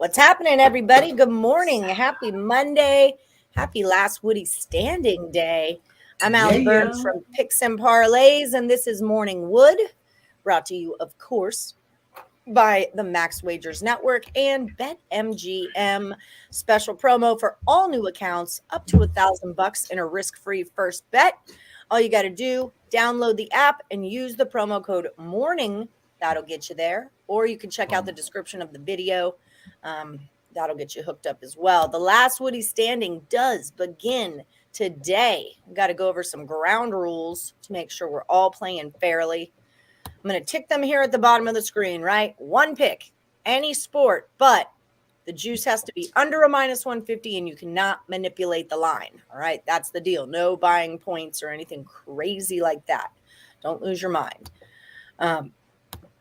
What's happening, everybody? Good morning. Happy Monday. Happy last Woody standing day. I'm Allie Burns from Picks and Parlays, and this is Morning Wood, brought to you, of course, by the Max Wagers Network and BetMGM. Special promo for all new accounts up to $1,000 in a risk-free first bet. All you got to do, download the app and use the promo code MORNING. That'll get you there. Or you can check out the description of the video. That'll get you hooked up as well. The last Woody standing does begin today. We've got to go over some ground rules to make sure we're all playing fairly. I'm going to tick them here at the bottom of the screen, right? One pick, any sport, but the juice has to be under a -150 and you cannot manipulate the line. All right, that's the deal. No buying points or anything crazy like that. Don't lose your mind.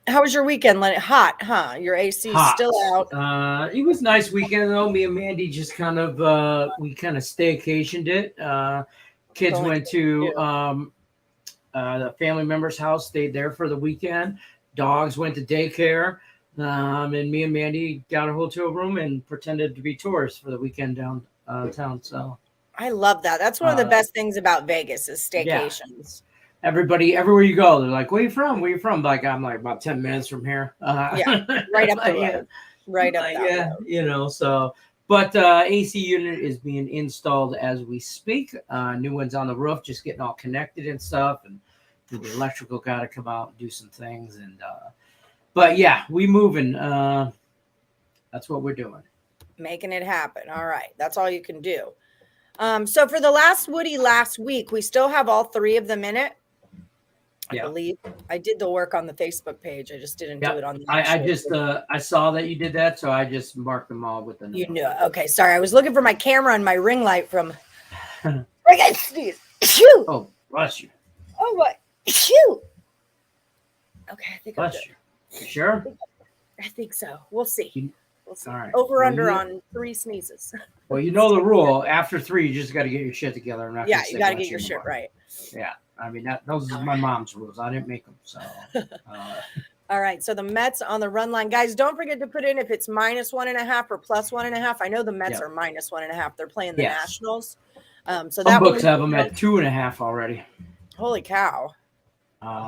How was your weekend, Lenny? Hot, huh? Your AC is still out. It was a nice weekend, though. Me and Mandy just kind of staycationed it. Kids went to the family member's house, stayed there for the weekend. Dogs went to daycare. And me and Mandy got a hotel room and pretended to be tourists for the weekend downtown. So I love that. That's one of the best things about Vegas is staycations. Yeah. Everybody, everywhere you go, they're like, "Where you from? Where you from?" Like, I'm like about 10 minutes from here. Right up the road. Right up that road. You know. So, but AC unit is being installed as we speak. New one's on the roof, just getting all connected and stuff, and the electrical got to come out and do some things. And but yeah, we moving. That's what we're doing. Making it happen. All right, that's all you can do. So for the last Woody last week, we still have all three of them in it. I believe I did the work on the Facebook page. I just didn't do it on the I saw that you did that, so I just marked them all with the You knew it. Okay, sorry. I was looking for my camera and my ring light from Shoot. Oh, bless you. Oh what? Shoot. Okay, I think bless you. You sure? I think so. We'll see. We'll see. All right. Over under on 3 sneezes. Well, you know the rule. After 3, you just got to get your shit together. Yeah, you got to get your shit right. Yeah. I mean, those are my mom's rules. I didn't make them. So, all right. So the Mets on the run line, guys. Don't forget to put in if it's -1.5 or +1.5. I know the Mets are -1.5. They're playing the Nationals. So some books have them at 2.5 already. Holy cow!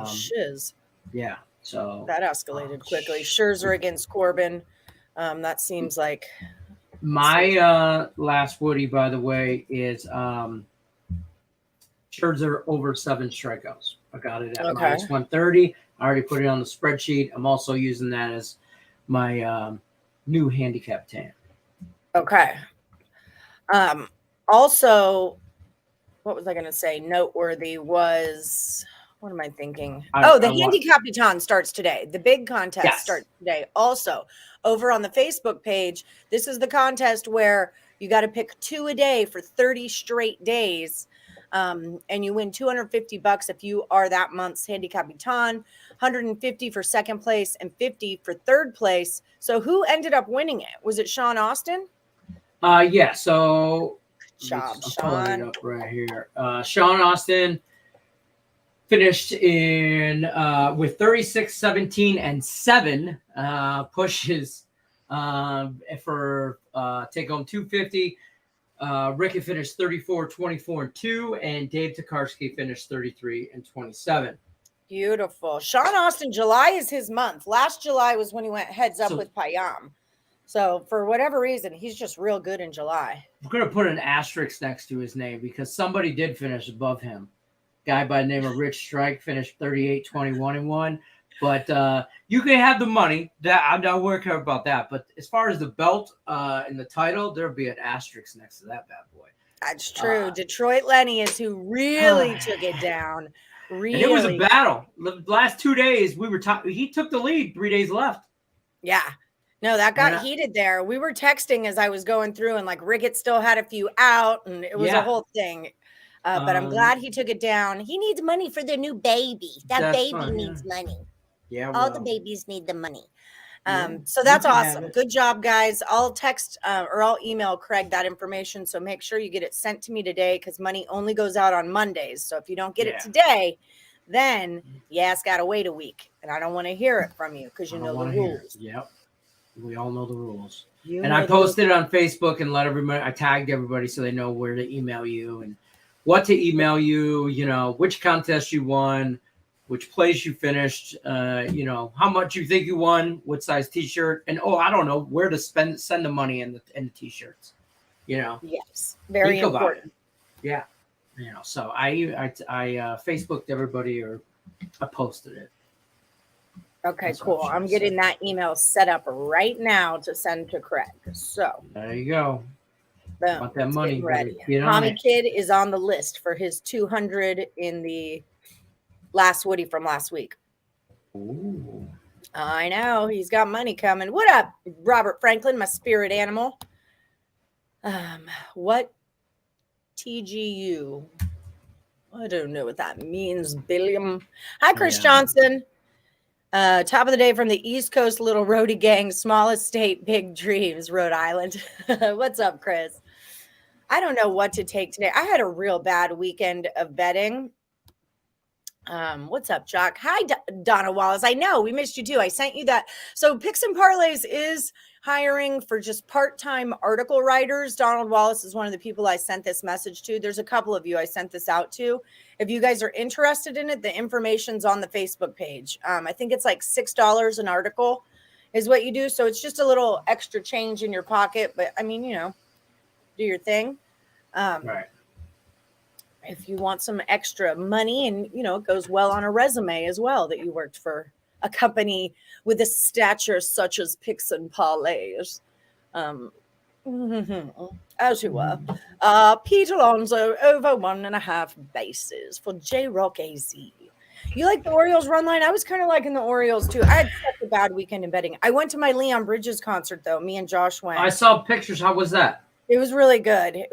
Shiz. Yeah. So that escalated quickly. Scherzer against Corbin. That seems like my last Woody, by the way, is Scherzer over 7 strikeouts. I got it at -130. I already put it on the spreadsheet. I'm also using that as my new handicap tan. Okay. Also, what was I going to say? Noteworthy was, what am I thinking? The Handicapper starts today. The big contest starts today. Also, over on the Facebook page, this is the contest where you got to pick 2 a day for 30 straight days. And you win $250 if you are that month's Handicapper, 150 for second place and 50 for third place. So who ended up winning it? Was it Sean Austin? Yeah. So good job, Sean. Up right here. Sean Austin finished in with 36, 17, and 7 pushes for take home 250. Ricky finished 34, 24, and 2, and Dave Tokarski finished 33 and 27. Beautiful. Sean Austin, July is his month. Last July was when he went heads up with Payam. So for whatever reason, he's just real good in July. We're going to put an asterisk next to his name because somebody did finish above him. Guy by the name of Rich Strike finished 38, 21, and 1. But you can have the money. That I'm not worried about that. But as far as the belt and the title, there'll be an asterisk next to that bad boy. That's true. Detroit Lenny is who really took it down. Really. And it was a battle. The last 2 days, he took the lead. 3 days left. Yeah. No, that got heated there. We were texting as I was going through, and like Rickett still had a few out, and it was a whole thing. But I'm glad he took it down. He needs money for their new baby. That baby needs money. Yeah, all the babies need the money. So that's awesome. Good job, guys. I'll text or I'll email Craig that information. So make sure you get it sent to me today because money only goes out on Mondays. So if you don't get it today, then it's got to wait a week. And I don't want to hear it from you because you know the rules. Yep. We all know the rules. And I posted it on Facebook and I tagged everybody so they know where to email you and what to email you, which contest you won, which place you finished, how much you think you won, what size t-shirt, and I don't know, where to send the money in the t-shirts. Yes, very important. Yeah. So I Facebooked everybody or I posted it. Okay, cool. I'm getting that email set up right now to send to Craig. So there you go. Boom. Want that money ready. Tommy Kid is on the list for his 200 in the last Woody from last week. Ooh. I know he's got money coming. What up, Robert Franklin, my spirit animal? What TGU? I don't know what that means, Billiam. Hi, Chris Johnson. Top of the day from the East Coast Little Roadie Gang, smallest state, big dreams, Rhode Island. What's up, Chris? I don't know what to take today. I had a real bad weekend of betting. What's up, Jock? Hi, Donna Wallace. I know we missed you too. I sent you that. So Picks and Parlays is hiring for just part-time article writers. Donald Wallace is one of the people I sent this message to. There's a couple of you I sent this out to. If you guys are interested in it, the information's on the Facebook page. I think it's like $6 an article is what you do. So it's just a little extra change in your pocket. But I mean, do your thing. Right. If you want some extra money and, it goes well on a resume as well that you worked for a company with a stature such as Picks and Parlays. As you were. Pete Alonso over 1.5 bases for J-Rock AZ. You like the Orioles run line? I was kind of liking the Orioles too. I had such a bad weekend in betting. I went to my Leon Bridges concert though. Me and Josh went. I saw pictures. How was that? It was really good.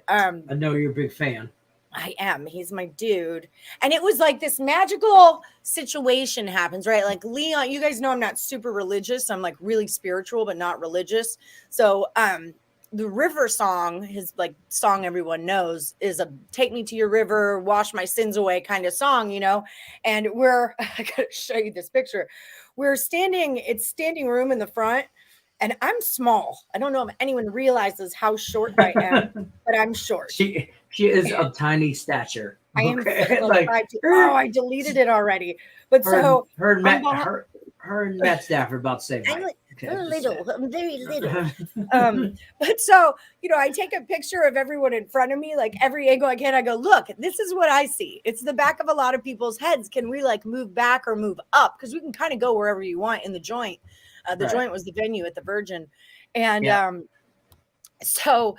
I know you're a big fan. I am. He's my dude. And it was like this magical situation happens, right? Like Leon, you guys know I'm not super religious. I'm like really spiritual, but not religious. So the river song, his like song everyone knows, is a take me to your river, wash my sins away kind of song, And I gotta show you this picture. It's standing room in the front. And I'm small. I don't know if anyone realizes how short I am, but I'm short. She is of tiny stature. I am like 5'2". Oh, I deleted it already. But her and Matt Stafford about the same height. I'm very little. But so, I take a picture of everyone in front of me, like every angle I can. I go, look, this is what I see. It's the back of a lot of people's heads. Can we like move back or move up? Because we can kind of go wherever you want in the joint. The joint was the venue at the Virgin. And so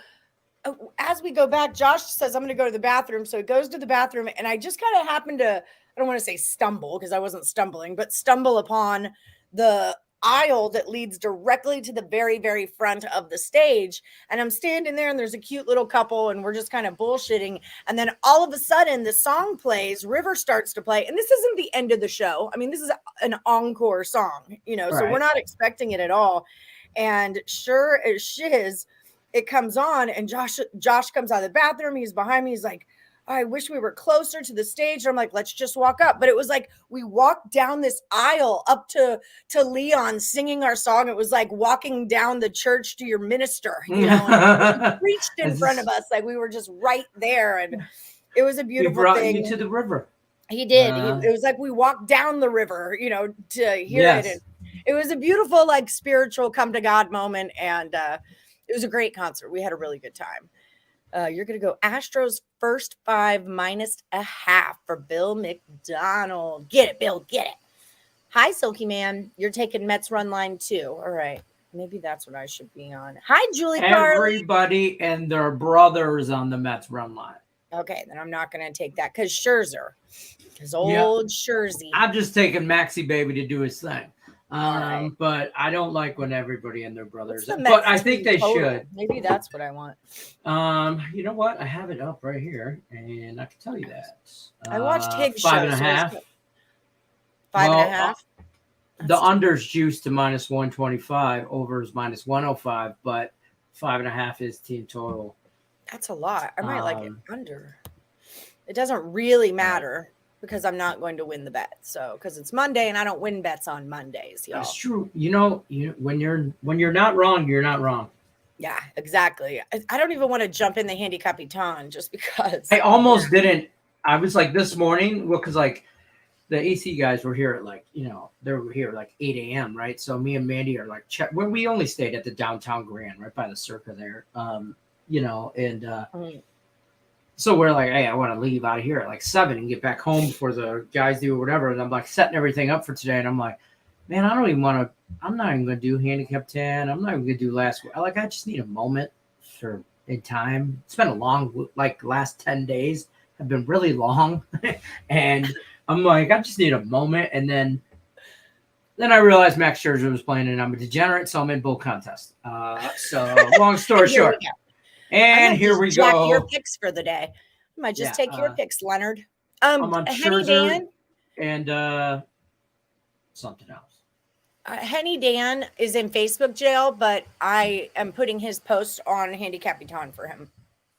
as we go back, Josh says, I'm going to go to the bathroom. So he goes to the bathroom and I just kind of happened to, I don't want to say stumble because I wasn't stumbling, but stumble upon the aisle that leads directly to the very, very front of the stage. And I'm standing there and there's a cute little couple and we're just kind of bullshitting. And then all of a sudden the song plays, River starts to play. And this isn't the end of the show. I mean, this is an encore song, so we're not expecting it at all. And sure as shiz, it comes on and Josh comes out of the bathroom. He's behind me. He's like, I wish we were closer to the stage. I'm like, let's just walk up. But it was like we walked down this aisle up to Leon singing our song. It was like walking down the church to your minister, and he preached in front of us. Like we were just right there. And it was a beautiful thing. He brought you to the river. He did. It was like we walked down the river, to hear it. And it was a beautiful, like spiritual come to God moment. And it was a great concert. We had a really good time. You're going to go Astros first 5 -1/2 for Bill McDonald. Get it, Bill. Get it. Hi, Silky Man. You're taking Mets run line too. All right. Maybe that's what I should be on. Hi, Julie Carly. Everybody and their brothers on the Mets run line. Okay, then I'm not going to take that because Scherzer. Because old Scherzy. I'm just taking Maxie Baby to do his thing. Right. But I don't like when everybody and their brothers. But I think they should. Maybe that's what I want. You know what? I have it up right here, and I can tell you that. I watched Higgs 5.5. 5.5. The under's juiced to -125, overs -105, but 5.5 is team total. That's a lot. I might like it under. It doesn't really matter. because I'm not going to win the bet. So because it's Monday and I don't win bets on Mondays, y'all. That's true. When you're not wrong, you're not wrong. Yeah, exactly. I don't even want to jump in the Handicapper just because. I almost didn't. I was like this morning, because like the AC guys were here at they were here at like 8 a.m. right? So me and Mandy are like when we only stayed at the downtown Grand, right by the Circa there. So we're like, hey, I want to leave out of here at like 7 and get back home before the guys do whatever. And I'm like setting everything up for today. And I'm like, man, I'm not even going to do handicap 10. I'm not even going to do last week. I just need a moment in time. It's been a long, last 10 days have been really long. And I'm like, I just need a moment. And then I realized Max Scherzer was playing and I'm a degenerate. So I'm in bull contest. So long story short. And here we go. Your picks for the day. I might just take your picks, Leonard. I'm on Henny Dan and something else. Henny Dan is in Facebook jail, but I am putting his post on Handicapper for him.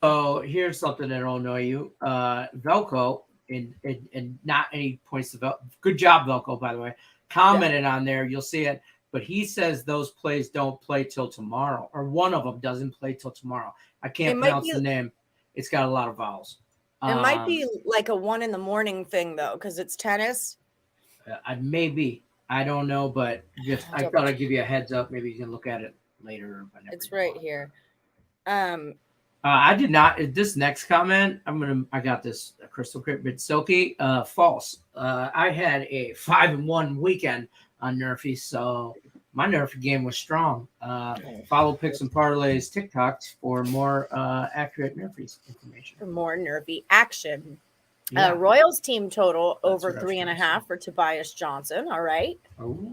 Oh, here's something that'll annoy you. Velco, and not any points to Velco. Good job, Velco, by the way. Commented on there. You'll see it. But he says those plays don't play till tomorrow, or one of them doesn't play till tomorrow. I can't pronounce the name. It's got a lot of vowels. It might be like a 1 a.m. thing, though, because it's tennis. Maybe. I don't know, but I thought I'd give you a heads up. Maybe you can look at it later. It's right here. I did not. This next comment, I got this crystal clear, but silky. False. I had a 5-1 weekend on Nerfy, so my Nerfy game was strong. Follow Picks and Parlays TikToks for more accurate Nerfy information. For more Nerfy action. Yeah. Royals team total over 3.5 for Tobias Johnson. All right. Oh.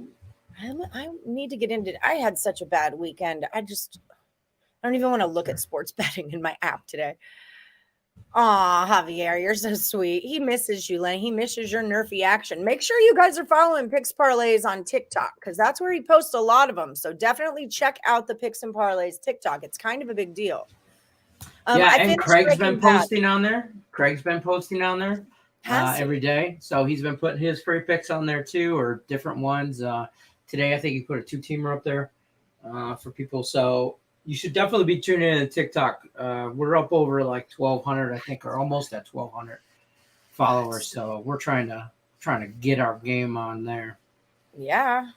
I need to get into. I had such a bad weekend. I don't even want to look at sports betting in my app today. Aw, Javier, you're so sweet. He misses you, Lenny. He misses your Nerfy action. Make sure you guys are following Picks Parlays on TikTok because that's where he posts a lot of them. So definitely check out the Picks and Parlays TikTok. It's kind of a big deal. And Craig's been posting on there. Every day. So he's been putting his free picks on there too, or different ones. Today, I think he put a 2-teamer up there for people. So you should definitely be tuning in to TikTok. We're up over like 1,200, I think, or almost at 1,200 followers. So we're trying to get our game on there. Yeah.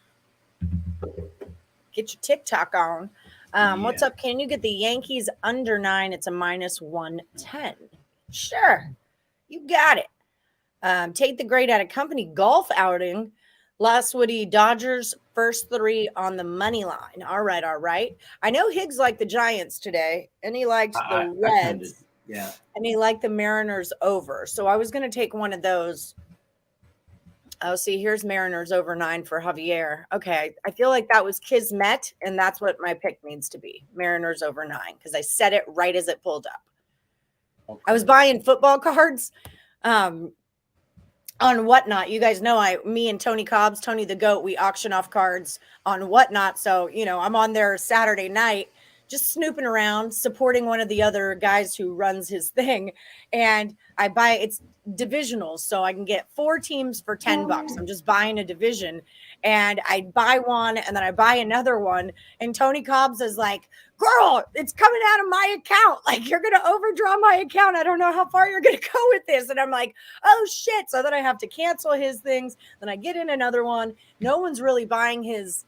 Get your TikTok on. What's up? Can you get the Yankees under 9? It's a -110. Sure. You got it. Take the grade out of company golf outing. Last Woody Dodgers first 3 on the money line. All right. I know Higgs liked the Giants today, and he liked the Reds. And he liked the Mariners over. So I was going to take one of those. Oh, see, here's Mariners over 9 for Javier. Okay, I feel like that was Kismet, and that's what my pick needs to be. Mariners over 9, because I said it right as it pulled up. Okay. I was buying football cards on Whatnot. You guys know me and Tony Cobbs, Tony the Goat, we auction off cards on Whatnot. So, I'm on there Saturday night just snooping around, supporting one of the other guys who runs his thing. And I buy it's divisionals, so I can get 4 teams for $10. I'm just buying a division, and I buy one and then I buy another one. And Tony Cobbs is like, girl, it's coming out of my account. Like, you're going to overdraw my account. I don't know how far you're going to go with this. And I'm like, oh shit. So then I have to cancel his things. Then I get in another one. No one's really buying his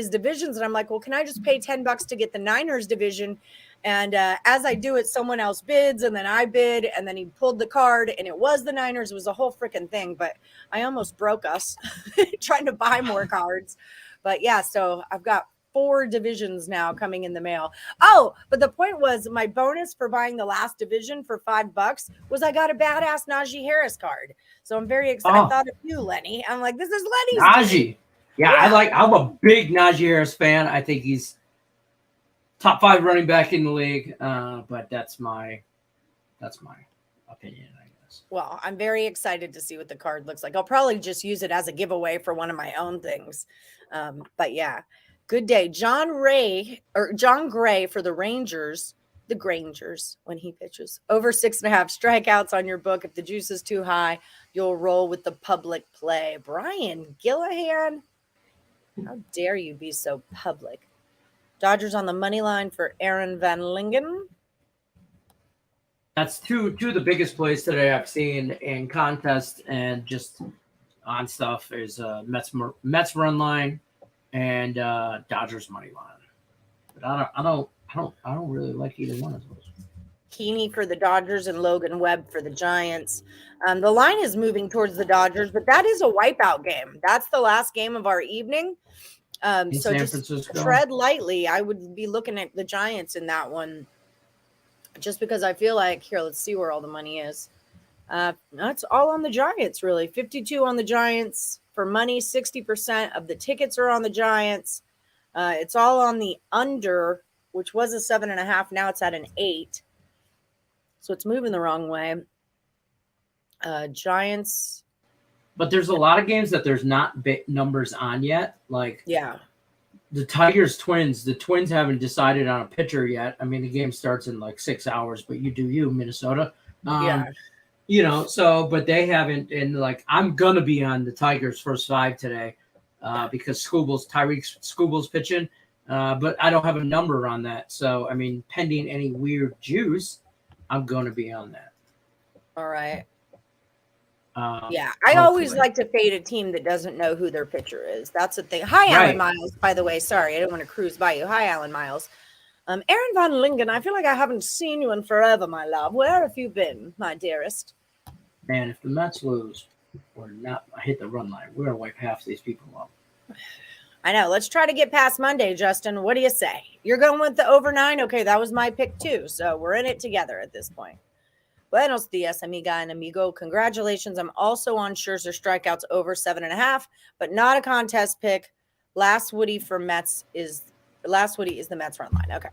divisions. And I'm like, well, can I just pay $10 to get the Niners division? And as I do it, someone else bids, and then I bid, and then he pulled the card, and it was the Niners. It was a whole freaking thing, but I almost broke us trying to buy more cards. But yeah, so I've got 4 divisions now coming in the mail. Oh, but the point was my bonus for buying the last division for $5 was I got a badass Najee Harris card. So I'm very excited. I thought of you, Lenny. I'm like, this is Lenny's Najee. Yeah, I'm a big Najee Harris fan. I think he's top 5 running back in the league. But that's my opinion, I guess. Well, I'm very excited to see what the card looks like. I'll probably just use it as a giveaway for one of my own things. But yeah, good day. John Gray for the Rangers the Grangers when he pitches. Over 6.5 strikeouts on your book. If the juice is too high, you'll roll with the public play. Brian Gillahan, how dare you be so public? Dodgers on the money line for Aaron Van Lingen. That's two of the biggest plays today I've seen in contest and just on stuff is Mets run line and Dodgers money line. But I don't really like either one of those. Heaney for the Dodgers and Logan Webb for the Giants. The line is moving towards the Dodgers, but that is a wipeout game. That's the last game of our evening. So just tread lightly. I would be looking at the Giants in that one just because I feel like, here, let's see where all the money is. That's all on the Giants, really. 52 on the Giants for money. 60% of the tickets are on the Giants. It's all on the under, which was a 7.5. Now it's at an 8. So it's moving the wrong way. Giants. But there's a lot of games that there's not big numbers on yet. Like the Tigers Twins. The Twins haven't decided on a pitcher yet. I mean, the game starts in like 6 hours, but you do you, Minnesota. You know, so, but they haven't. And like, I'm going to be on the Tigers first 5 today because Tyreek Skubal's pitching. But I don't have a number on that. So, I mean, pending any weird juice, I'm going to be on that. All right. I always like to fade a team that doesn't know who their pitcher is. That's the thing. Hi, Alan Miles, by the way. Sorry, I didn't want to cruise by you. Hi, Alan Miles. Aaron Van Lingen, I feel like I haven't seen you in forever, my love. Where have you been, my dearest? Man, if the Mets lose or not, I hit the run line, we're going to wipe half of these people up. I know. Let's try to get past Monday, Justin. What do you say? You're going with the over 9? Okay, that was my pick too. So we're in it together at this point. Buenos dias, amiga and amigo. Congratulations. I'm also on Scherzer strikeouts over 7.5, but not a contest pick. Last Woody is the Mets run line. Okay.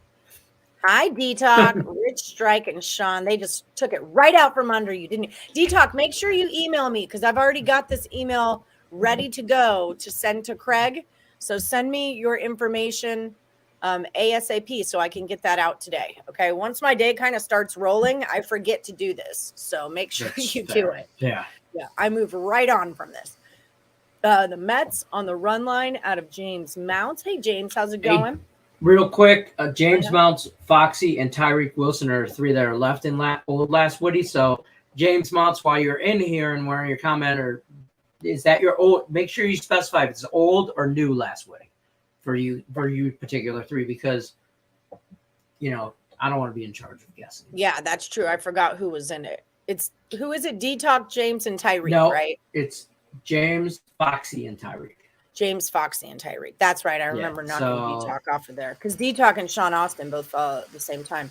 Hi, D-Talk, Rich Strike, and Sean. They just took it right out from under you, didn't you? D-Talk, make sure you email me because I've already got this email ready to go to send to Craig. So send me your information ASAP so I can get that out today. Okay. Once my day kind of starts rolling, I forget to do this. So make sure you do it. Yeah. I move right on from this. The Mets on the run line out of James Mounts. Hey, James, how's it going? Real quick, James Mounts, Foxy, and Tyreek Wilson are 3 that are left in last Woody. So James Mounts, while you're in here and wearing your comment, or is that your old? Make sure you specify if it's old or new last Woody for you particular 3, because you know I don't want to be in charge of guessing. Yeah, that's true. I forgot who was in it. Who is it? D-Talk, James, and Tyreek, no, right? It's James, Foxy, and Tyreek. James, Foxy, and Tyreek. That's right. I remember knocking D-Talk off of there because D-Talk and Sean Austin both fell at the same time.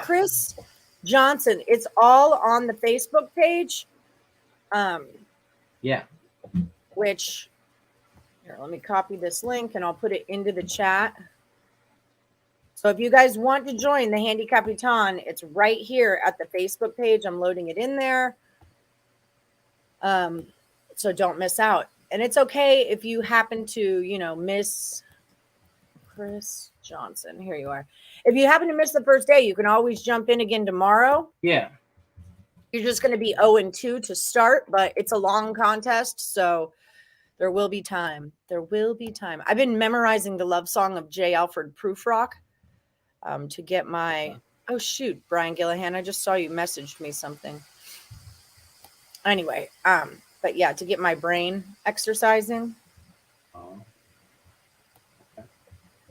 Chris Johnson, it's all on the Facebook page. Which, here, let me copy this link and I'll put it into the chat. So if you guys want to join the Handicapper, it's right here at the Facebook page. I'm loading it in there. So don't miss out. And it's okay if you happen to, miss Chris Johnson. Here you are. If you happen to miss the first day, you can always jump in again tomorrow. Yeah. You're just going to be 0-2 to start, but it's a long contest, so there will be time. There will be time. I've been memorizing the love song of J. Alfred Prufrock to get my – oh, shoot, Brian Gillahan. I just saw you messaged me something. Anyway, but yeah, to get my brain exercising. Oh. Okay.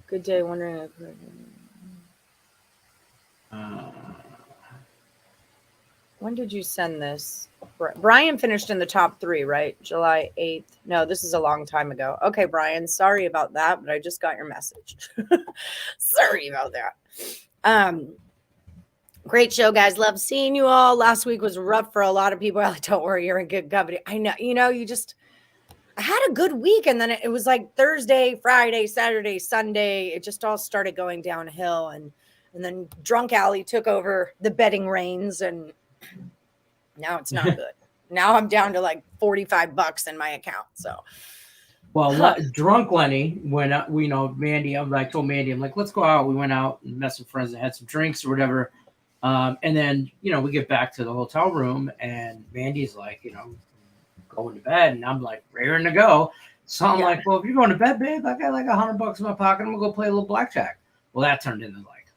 Good day. Wondering if when did you send this? Brian finished in the top 3, right? July 8th. No, this is a long time ago. Okay, Brian, sorry about that, but I just got your message. Sorry about that. Great show, guys. Love seeing you all. Last week was rough for a lot of people. Like, don't worry, you're in good company. I know, I had a good week, and then it was like Thursday, Friday, Saturday, Sunday. It just all started going downhill, and then Drunk Alley took over the betting reins, and now it's not good. Now I'm down to like $45 in my account. So Well, drunk Lenny, when we Mandy, I told Mandy, I'm like, let's go out. We went out and met some friends and had some drinks or whatever. And then, we get back to the hotel room and Mandy's like, going to bed. And I'm like, raring to go. So I'm like, well, if you're going to bed, babe, I got like $100 in my pocket. I'm going to go play a little blackjack. Well, that turned into like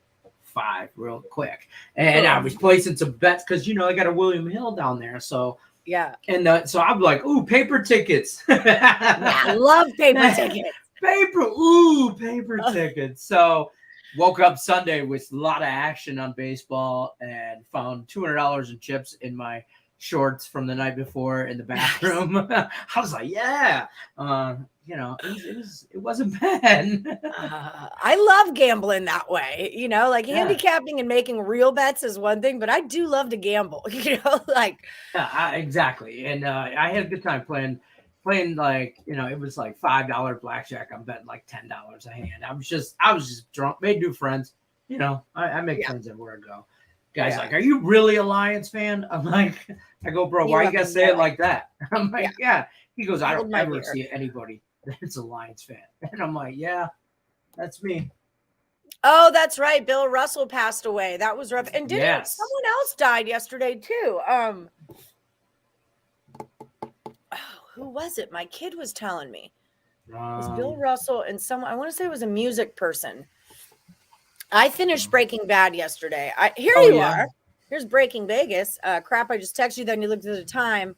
5 real quick. And I was placing some bets because, I got a William Hill down there. So, yeah. And so I'm like, ooh, paper tickets. I love paper tickets. Paper tickets. So woke up Sunday with a lot of action on baseball and found $200 in chips in my shorts from the night before in the bathroom. I was like, yeah. It wasn't bad. I love gambling that way, handicapping and making real bets is one thing, but I do love to gamble, exactly. And I had a good time playing like, it was like $5 blackjack. I'm betting like $10 a hand. I was just drunk, made new friends. I make friends everywhere I go. Guys like, are you really a Lions fan? I'm like, I go, bro, why you gotta say it like that? I'm like, yeah. He goes, I don't ever see anybody that's a Lions fan. And I'm like, yeah, that's me. Oh, that's right. Bill Russell passed away. That was rough. And someone else died yesterday too? Who was it? My kid was telling me. It was Bill Russell and someone, I want to say it was a music person. I finished Breaking Bad yesterday. Here you are. Here's Breaking Vegas. Crap, I just texted you, then you looked at the time.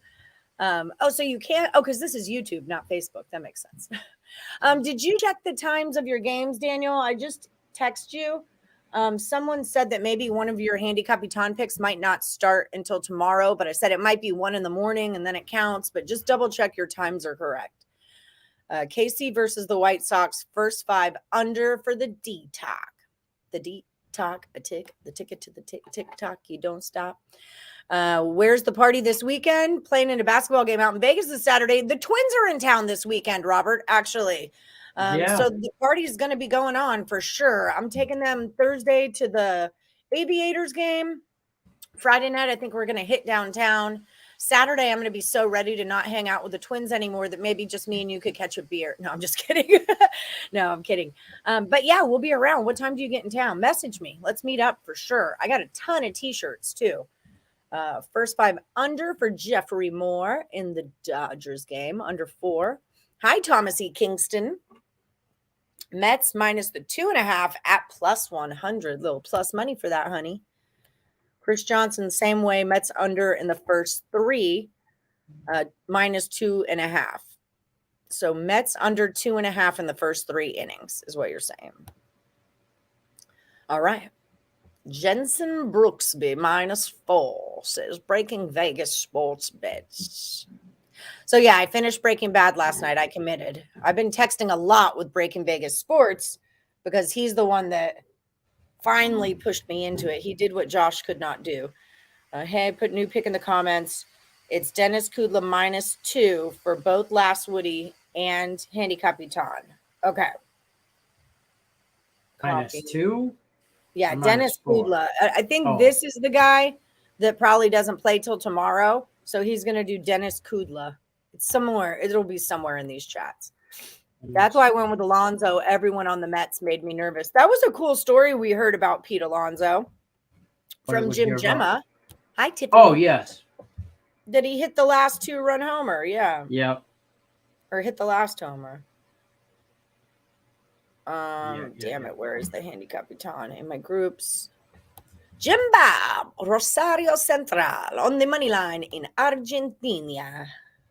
So you can't, because this is YouTube, not Facebook. That makes sense. Did you check the times of your games, Daniel? I just text you. Someone said that maybe one of your Handicapper picks might not start until tomorrow, but I said it might be 1 a.m. and then it counts, but just double check your times are correct. KC versus the White Sox, first 5 under for the D-Talk. The D-Talk, the ticket to the tick-tock, you don't stop. Where's the party this weekend? Playing in a basketball game out in Vegas this Saturday. The Twins are in town this weekend, Robert, actually. So the party is going to be going on for sure. I'm taking them Thursday to the Aviators game. Friday night, I think we're going to hit downtown. Saturday, I'm going to be so ready to not hang out with the Twins anymore that maybe just me and you could catch a beer. No, I'm just kidding. No, I'm kidding. But yeah, we'll be around. What time do you get in town? Message me. Let's meet up for sure. I got a ton of T-shirts too. First 5 under for Jeffrey Moore in the Dodgers game, under 4. Hi, Thomas E. Kingston. Mets minus the 2.5 at plus 100. Little plus money for that, honey. Chris Johnson, same way. Mets under in the first 3, minus 2.5. So Mets under 2.5 in the first 3 innings is what you're saying. All right. Jensen Brooksby minus 4 says Breaking Vegas sports bets. So yeah, I finished Breaking Bad last night. I committed. I've been texting a lot with Breaking Vegas sports because he's the one that finally pushed me into it. He did what Josh could not do. Hey, put new pick in the comments. It's Dennis Kudla minus 2 for both last Woody and Handicapper. Okay. Minus 2? Yeah, Dennis Kudla. I think this is the guy that probably doesn't play till tomorrow. So he's going to do Dennis Kudla. It's somewhere. It'll be somewhere in these chats. That's why I went with Alonso. Everyone on the Mets made me nervous. That was a cool story we heard about Pete Alonso from Jim Gemma. Hi, Tiffany. Oh, yes. Did he hit the last 2-run homer? Yeah. Yep. Or hit the last homer. Damn it. Where is the Handicapper in my groups? Jimba Rosario Central on the money line in Argentina.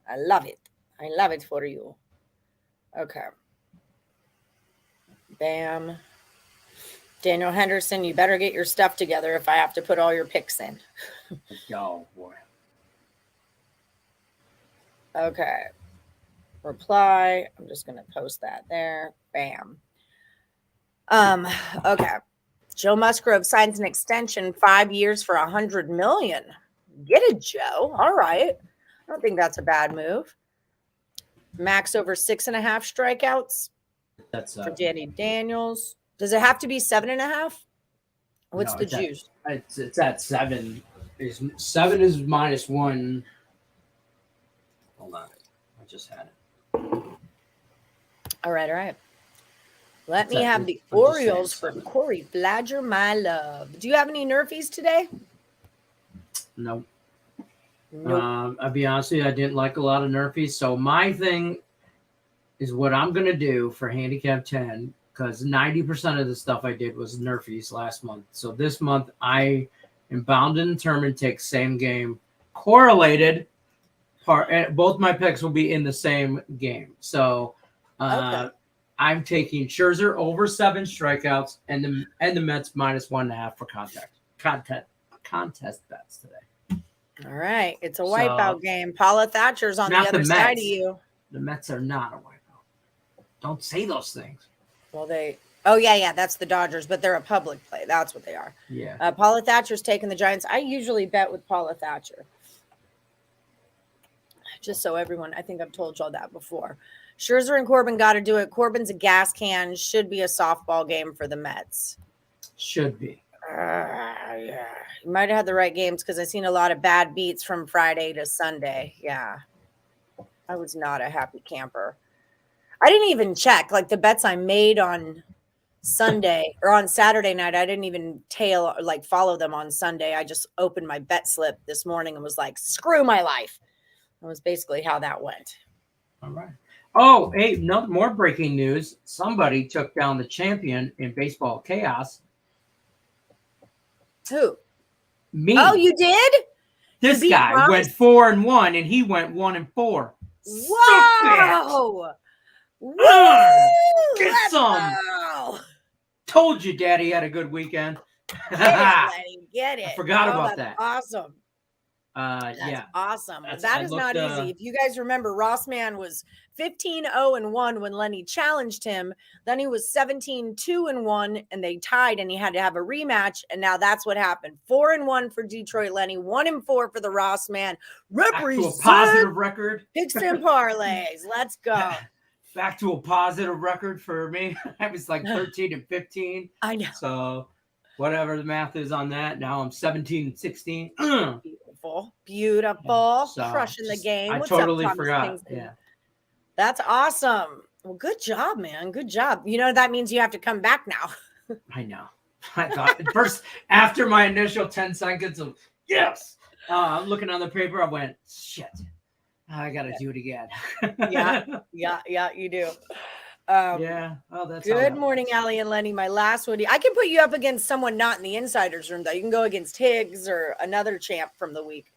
I love it. I love it for you. Okay. Bam. Daniel Henderson, you better get your stuff together if I have to put all your picks in. Oh, boy. Okay. Reply. I'm just going to post that there. Bam. Okay. Joe Musgrove signs an extension 5 years for $100 million. Get it, Joe. All right. I don't think that's a bad move. Max over 6.5 strikeouts. That's for Danny Daniels. Does it have to be 7.5? What's the juice? It's at 7. 7 is minus 1. Hold on. I just had it. All right. Let me That's have it. the I'm just saying, Orioles for so. Corey Fladger, my love. Do you have any Nerfies today? No. Nope. I'll be honest with you, I didn't like a lot of Nerfies. So my thing is what I'm going to do for Handicap 10, because 90% of the stuff I did was Nerfies last month. So this month I am bound and determined to take same game correlated. Both my picks will be in the same game. So Okay. I'm taking Scherzer over 7 strikeouts and the Mets -1.5 for contest bets today. All right. It's a wipeout game. Paula Thatcher's on the Not the other side of Mets. you. The Mets are not a wipeout. Don't say those things. Well, yeah, that's the Dodgers, but they're a public play. That's what they are. Yeah. Paula Thatcher's taking the Giants. I usually bet with Paula Thatcher. Just so everyone, I think I've told y'all that before. Scherzer and Corbin got to do it. Corbin's a gas can. Should be a softball game for the Mets. Should be. Yeah. You might have had the right games because I've seen a lot of bad beats from Friday to Sunday. Yeah. I was not a happy camper. I didn't even check. Like the bets I made on Sunday or on Saturday night, I didn't even follow them on Sunday. I just opened my bet slip this morning and was like, screw my life. That was basically how that went. All right. Oh, hey, no more breaking news. Somebody took down the champion in baseball chaos. Who? Me. Oh, you did? This guy went 4-1 and he went 1-4. Whoa! Get some. Go. Told you Daddy had a good weekend. Get it, Lenny. Get it. I forgot about that. Awesome. That's awesome. That is not easy. If you guys remember, Rossman was 15-0-1 when Lenny challenged him. Then he was 17-2-1 and they tied and he had to have a rematch. And now that's what happened. 4-1 for Detroit Lenny, 1-4 for the Rossman. Represent. Back to a positive record. Picks and parlays. Let's go. Back to a positive record for me. I was like 13-15. I know. So whatever the math is on that. Now I'm 17-16. Beautiful. So crushing the game. I What's totally up, forgot. Kingston? Yeah. That's awesome. Well, good job, man. Good job. You know, that means you have to come back now. I know. I thought at first, after my initial 10 seconds of yes, looking on the paper, I went, shit, I got to do it again. Yeah, you do. Yeah. Oh, that's good morning, Allie and Lenny. My last Woody. I can put you up against someone not in the insiders room, though. You can go against Higgs or another champ from the week,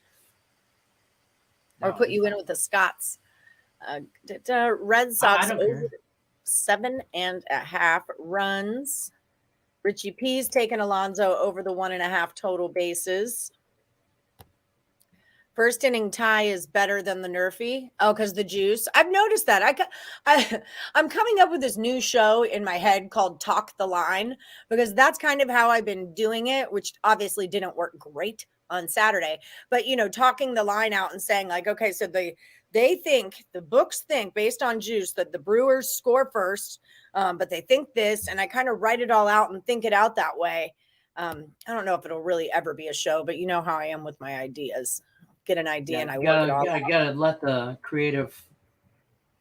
or put you in with the Scots. Red Sox over 7.5 runs. Richie P's taking Alonso over the 1.5 total bases. First inning tie is better than the Nerfy. Oh, because the juice. I've noticed that. I'm coming up with this new show in my head called Talk the Line, because that's kind of how I've been doing it, which obviously didn't work great on Saturday. But, you know, talking the line out and saying like, okay, so the books think based on juice that the Brewers score first, but they think this, and I kind of write it all out and think it out that way. I don't know if it'll really ever be a show, but you know how I am with my ideas. Get an idea and I work it all out. I gotta let the creative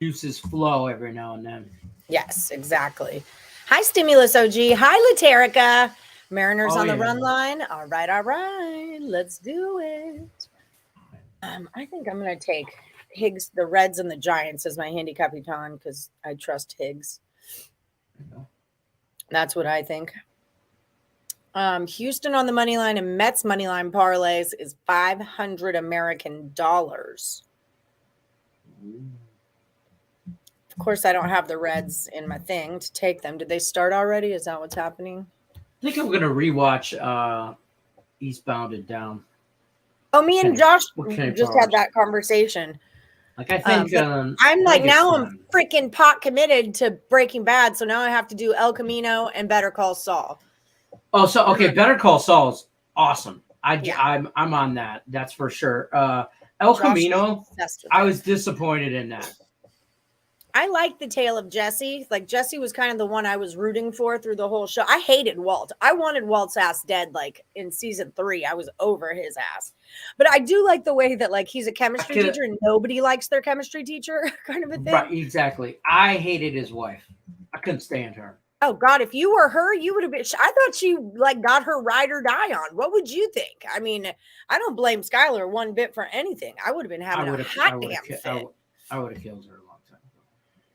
juices flow every now and then. Yes, exactly. Hi, Stimulus OG. Hi, Laterica. Mariners on the run line. All right. Let's do it. I think I'm going to take Higgs, the Reds, and the Giants as my handicap capitan because I trust Higgs. That's what I think. Houston on the money line and Mets money line parlays is $500 American dollars. Of course, I don't have the Reds in my thing to take them. Did they start already? Is that what's happening? I think I'm going to rewatch Eastbound and Down. Oh, me and Josh just had that conversation. Like, I think I'm like, now I'm freaking pot committed to Breaking Bad. So now I have to do El Camino and Better Call Saul. Oh, so okay, Better Call Saul is awesome. I'm on that. That's for sure. El Camino, I was disappointed in that. I liked the tale of Jesse. Like, Jesse was kind of the one I was rooting for through the whole show. I hated Walt. I wanted Walt's ass dead, like, in season 3. I was over his ass. But I do like the way that like he's a chemistry teacher and nobody likes their chemistry teacher kind of a thing. Right, exactly. I hated his wife. I couldn't stand her. Oh God, if you were her, you would have been. I thought she like got her ride or die on. What would you think? I mean, I don't blame Skylar one bit for anything. I would have been having a hot damn fit. I would have killed her a long time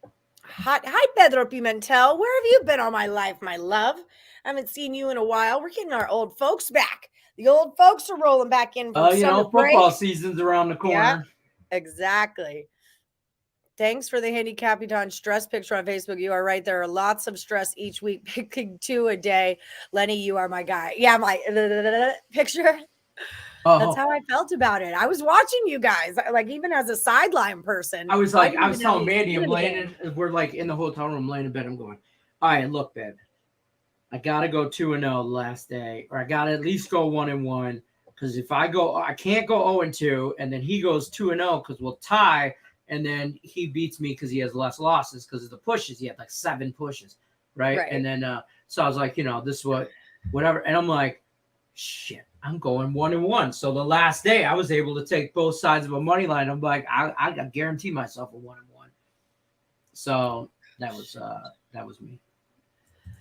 ago. Hi, Pedro Pimentel. Where have you been all my life, my love? I haven't seen you in a while. We're getting our old folks back. The old folks are rolling back in from summer break. Football season's around the corner. Yeah, exactly. Thanks for the Handicapper stress picture on Facebook. You are right. There are lots of stress each week, picking 2 a day. Lenny, you are my guy. Yeah, my picture. That's how I felt about it. I was watching you guys, like even as a sideline person. I was telling Mandy, we're like in the hotel room, laying in bed. I'm going, all right, look, babe, I gotta go 2-0 the last day, or I gotta at least go 1-1. Because if I can't go 0-2, and then he goes 2-0 because we'll tie. And then he beats me because he has less losses because of the pushes. He had like 7 pushes, right? And then so I was like, this is whatever. And I'm like, shit, I'm going 1-1. So the last day I was able to take both sides of a money line. I'm like, I got guarantee myself a 1-1. So that was me.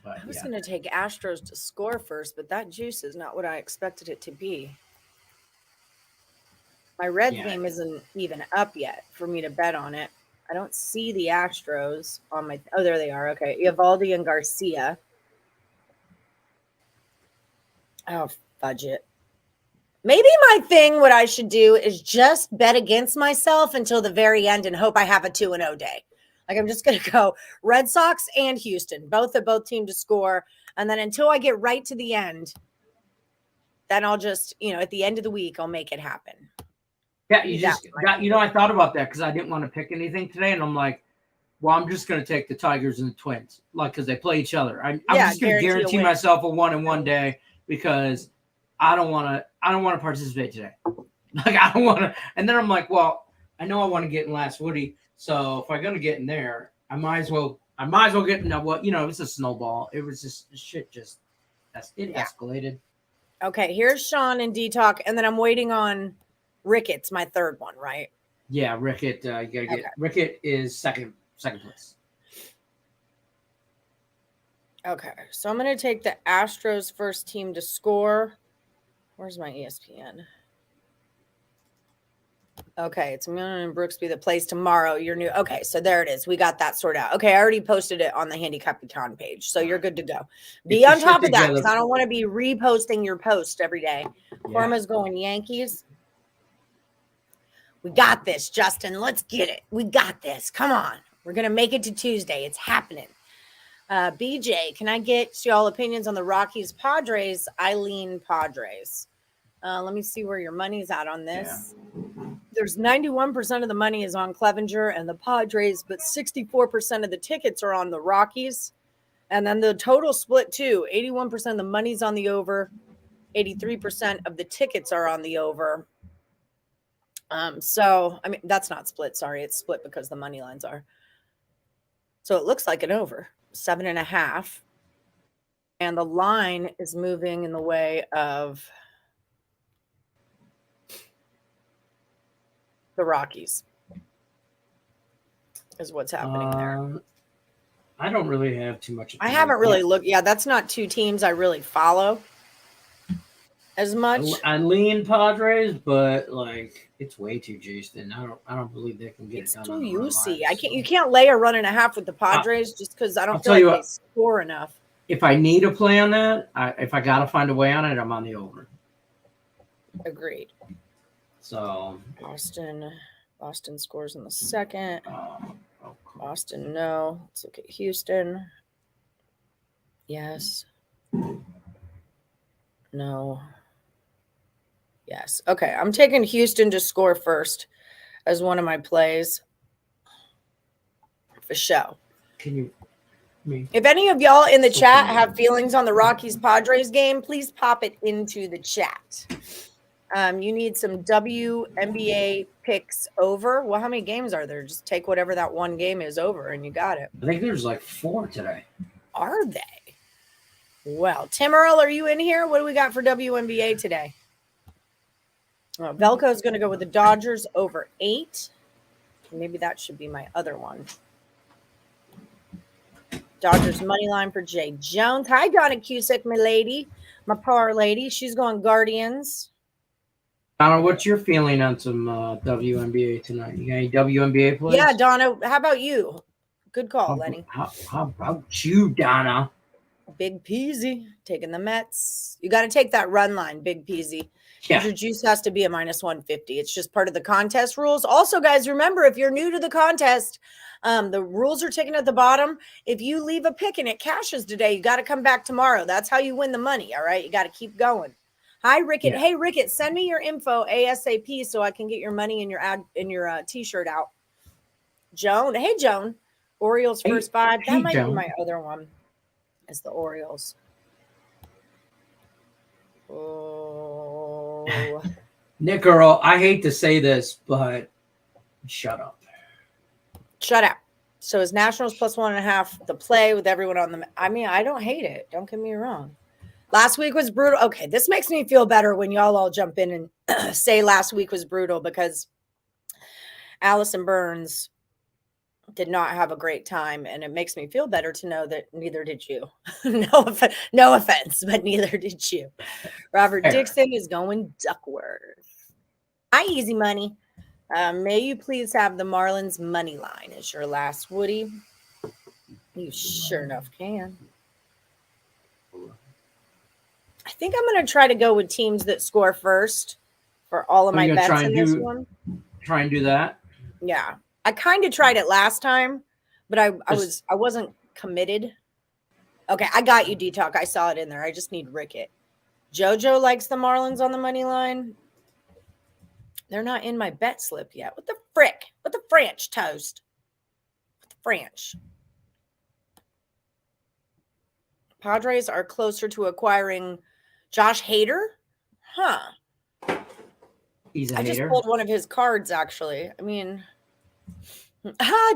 But, I was going to take Astros to score first, but that juice is not what I expected it to be. My red game isn't even up yet for me to bet on it. I don't see the Astros on my. Oh, there they are. Okay. Eovaldi and Garcia. Oh, fudge it. Maybe my thing, what I should do is just bet against myself until the very end and hope I have a 2-0 day. Like I'm just going to go Red Sox and Houston, both team to score. And then until I get right to the end, then I'll just, at the end of the week, I'll make it happen. Yeah, I thought about that because I didn't want to pick anything today, and I'm like, well, I'm just going to take the Tigers and the Twins, like because they play each other. I'm just going to guarantee myself a 1-1 day because I don't want to participate today. Like I don't want to. And then I'm like, well, I know I want to get in last Woody, so if I'm going to get in there, I might as well get in. It's a snowball. It was just shit. Escalated. Okay, here's Sean and D-Talk, and then I'm waiting on Ricketts, my third one, right? Yeah, Rickett. You gotta get Rickett is second place. Okay, so I'm gonna take the Astros first team to score. Where's my ESPN? Okay, it's Millen and Brooksby that plays tomorrow. You're new. Okay, so there it is. We got that sorted out. Okay, I already posted it on the Handicapper page, so you're good to go. Be on top of that because I don't want to be reposting your post every day. Korma's going Yankees. We got this, Justin. Let's get it. We got this. Come on. We're going to make it to Tuesday. It's happening. BJ, can I get y'all opinions on the Rockies Padres? I lean Padres. Let me see where your money's at on this. Yeah. There's 91% of the money is on Clevenger and the Padres, but 64% of the tickets are on the Rockies. And then the total split too. 81% of the money's on the over. 83% of the tickets are on the over. So, I mean, that's not split. Sorry. It's split because the money lines are. So it looks like an over 7.5. And the line is moving in the way of the Rockies is what's happening there. I don't really have too much. I haven't really looked. Yeah, that's not two teams I really follow as much. I lean Padres, but like it's way too juiced, and I don't believe they can get it done. It's too juicy. You can't lay a 1.5 with the Padres just because I don't feel like they score enough. If I need a play on that, if I gotta find a way on it, I'm on the over. Agreed. So Boston scores in the second. Boston, no. Let's look at Houston. Yes. No. Yes. Okay. I'm taking Houston to score first as one of my plays for show. If any of y'all in the chat have feelings on the Rockies Padres game, please pop it into the chat. You need some Wnba Picks over. Well, how many games are there? Just take whatever that one game is over and you got it. I think there's like 4 today. Are they? Well, Tim Earl, are you in here? What do we got for WNBA today? Velco's going to go with the Dodgers over 8. Maybe that should be my other one. Dodgers money line for Jay Jones. Hi, Donna Cusick, my lady. My par lady. She's going Guardians. Donna, what's your feeling on some WNBA tonight? You got any WNBA plays? Yeah, Donna. How about you? Good call, Lenny. How about you, Donna? Big Peasy taking the Mets. You got to take that run line, Big Peasy. Yeah. Your juice has to be a -150. It's just part of the contest rules. Also, guys, remember, if you're new to the contest, the rules are taken at the bottom. If you leave a pick and it cashes today, you got to come back tomorrow. That's how you win the money. All right. You got to keep going. Hi, Rickett. Yeah. Hey, Rickett, send me your info ASAP so I can get your money in your t-shirt out. Joan. Hey, Joan. Orioles first 5. That might be my other one. Is the Orioles. Oh. Nick Earl, I hate to say this, but shut up. Shut up. So is Nationals +1.5 the play with everyone on the – I mean, I don't hate it. Don't get me wrong. Last week was brutal. Okay, this makes me feel better when y'all all jump in and say last week was brutal because Allison Burns did not have a great time, and it makes me feel better to know that neither did you. No offense, but neither did you. Robert Dixon is going Duckworth. Hi, Easy Money. May you please have the Marlins money line as your last, Woody? You sure enough can. I think I'm going to try to go with teams that score first for all of my bets in this one. Try and do that? Yeah. I kind of tried it last time, but I wasn't committed. Okay, I got you, D-Talk. I saw it in there. I just need Rickett. JoJo likes the Marlins on the money line. They're not in my bet slip yet. What the frick? What the French toast? What the French? Padres are closer to acquiring Josh Hader? Huh. He's a I hater. just pulled one of his cards, actually. I mean...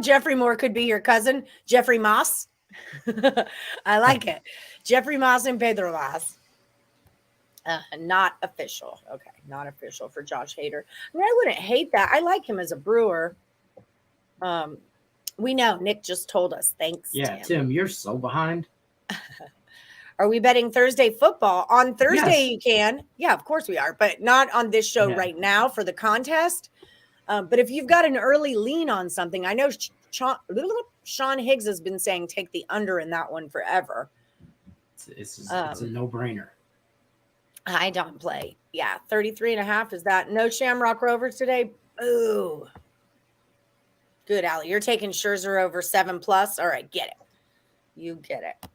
Jeffrey Moore could be your cousin. Jeffrey Moss. I like it. Jeffrey Moss and Pedro Moss. Not official. Okay. Not official for Josh Hader. I mean, I wouldn't hate that. I like him as a Brewer. We know. Nick just told us. Thanks, yeah, Tim, you're so behind. Are we betting Thursday football? On Thursday, You can. Yeah, of course we are. But not on this show right now for the contest. But if you've got an early lean on something, I know Sean Higgs has been saying take the under in that one forever. It's a no-brainer. I don't play. Yeah, 33.5 is that. No Shamrock Rovers today. Ooh. Good, Allie. You're taking Scherzer over 7+. All right, get it. You get it.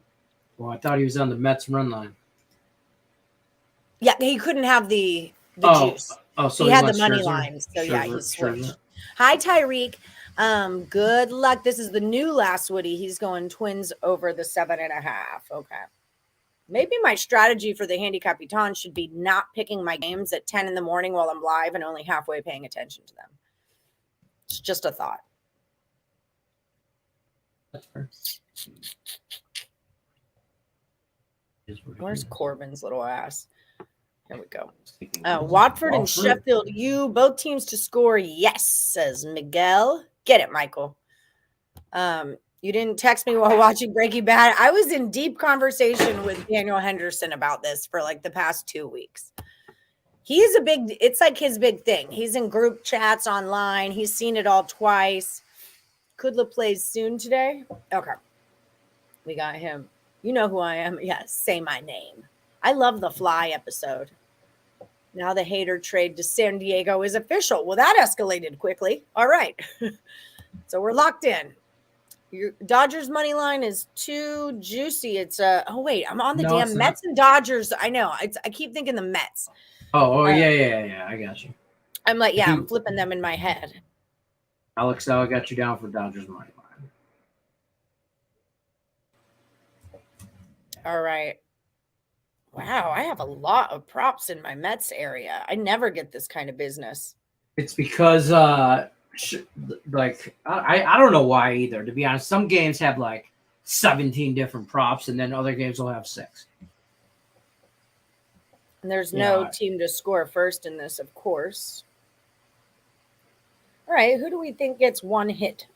Well, I thought he was on the Mets run line. Yeah, he couldn't have the juice. Oh, so he had the money line. So yeah, he switched. Hi, Tyreek. Good luck. This is the new last Woody. He's going Twins over the 7.5. Okay. Maybe my strategy for the Handicapper should be not picking my games at 10 in the morning while I'm live and only halfway paying attention to them. It's just a thought. That's fair. Where's Corbin's little ass? Here we go. Watford and Sheffield U, both teams to score. Yes, says Miguel. Get it, Michael. You didn't text me while watching Breaking Bad. I was in deep conversation with Daniel Henderson about this for like the past 2 weeks. It's like his big thing. He's in group chats online. He's seen it all twice. Kudla plays soon today. Okay. We got him. You know who I am. Yes, say my name. I love the Fly episode. Now the Hader trade to San Diego is official. Well, that escalated quickly. All right. So we're locked in. Your Dodgers money line is too juicy. It's oh wait, I'm on the damn Mets and Dodgers. I know. I keep thinking the Mets. Yeah. I got you. I'm like, yeah, I'm flipping them in my head. Alex, I got you down for Dodgers money line. All right. Wow, I have a lot of props in my Mets area. I never get this kind of business. It's because, I don't know why either, to be honest. Some games have like 17 different props, and then other games will have 6. And there's no team to score first in this, of course. All right, who do we think gets one hit?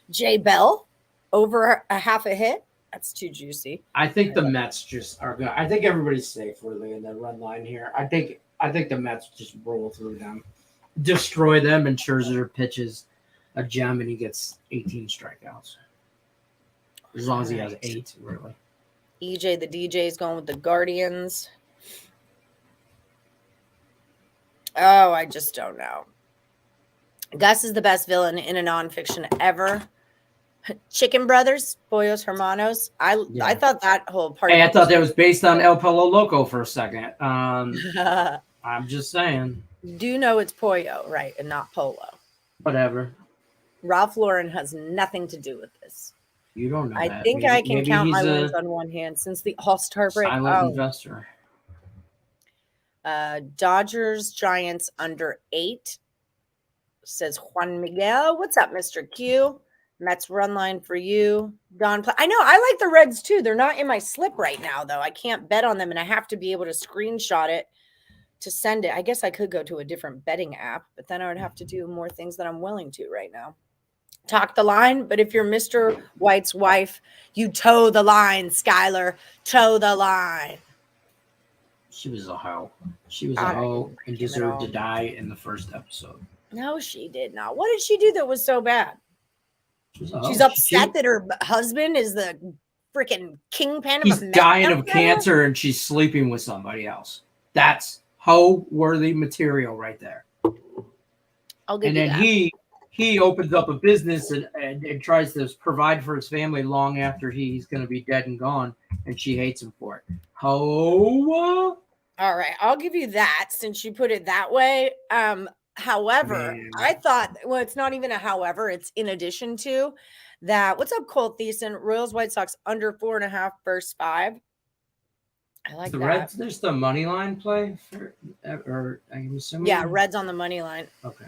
Jay Bell over a half a hit? That's too juicy. I think the Mets just are good. I think everybody's safe really in the run line here. I think the Mets just roll through them, destroy them, and Scherzer pitches a gem and he gets 18 strikeouts. As long as he has 8, really. EJ the DJ is going with the Guardians. Oh, I just don't know. Gus is the best villain in a nonfiction ever. Chicken Brothers, Pollos Hermanos. I thought that whole part. Hey, I thought that was based on El Polo Loco for a second. I'm just saying. Do know it's Pollo, right, and not Polo. Whatever. Ralph Lauren has nothing to do with this. You don't know. I think I can count my wins on one hand since the All-Star break. Silent investor. Dodgers Giants under 8, says Juan Miguel. What's up, Mr. Q? Mets run line for you. Don, I know I like the Reds too. They're not in my slip right now though. I can't bet on them, and I have to be able to screenshot it to send it. I guess I could go to a different betting app, but then I would have to do more things that I'm willing to right now. Talk the line, but if you're Mr. White's wife, you toe the line, Skylar. Toe the line. She was a hoe. She was a hoe and deserved to die in the first episode. No, she did not. What did she do that was so bad? She's upset that her husband is the freaking kingpin. He's dying of cancer and she's sleeping with somebody else. That's hoe-worthy material right there. I'll give and you then that. He opens up a business and tries to provide for his family long after he's going to be dead and gone, and she hates him for it. Ho! All right, I'll give you that since you put it that way. However, I thought, well, it's not even a however, it's in addition to that. What's up, Colt Thiessen? Royals White Sox under 4.5 versus 5. I like the that. Reds, there's the money line play or I'm assuming. Yeah, Reds on the money line. Okay.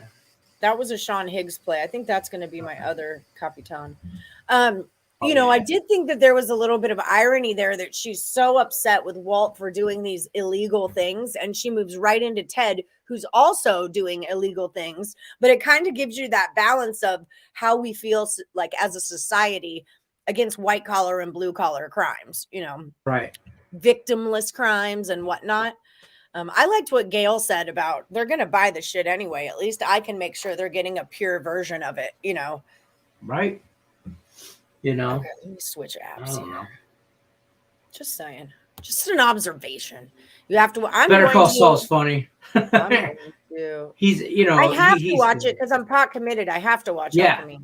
That was a Sean Higgs play. I think that's going to be my other Capitan. I did think that there was a little bit of irony there that she's so upset with Walt for doing these illegal things, and she moves right into Ted, who's also doing illegal things. But it kind of gives you that balance of how we feel like as a society against white collar and blue collar crimes, Right. Victimless crimes and whatnot. I liked what Gail said about they're going to buy the shit anyway. At least I can make sure they're getting a pure version of it, Right. Okay, let me switch apps here. Just saying. Just an observation. You have to. Better Call Saul's funny. I'm going to. He's, I have to watch it because I'm pot committed. I have to watch El Camino.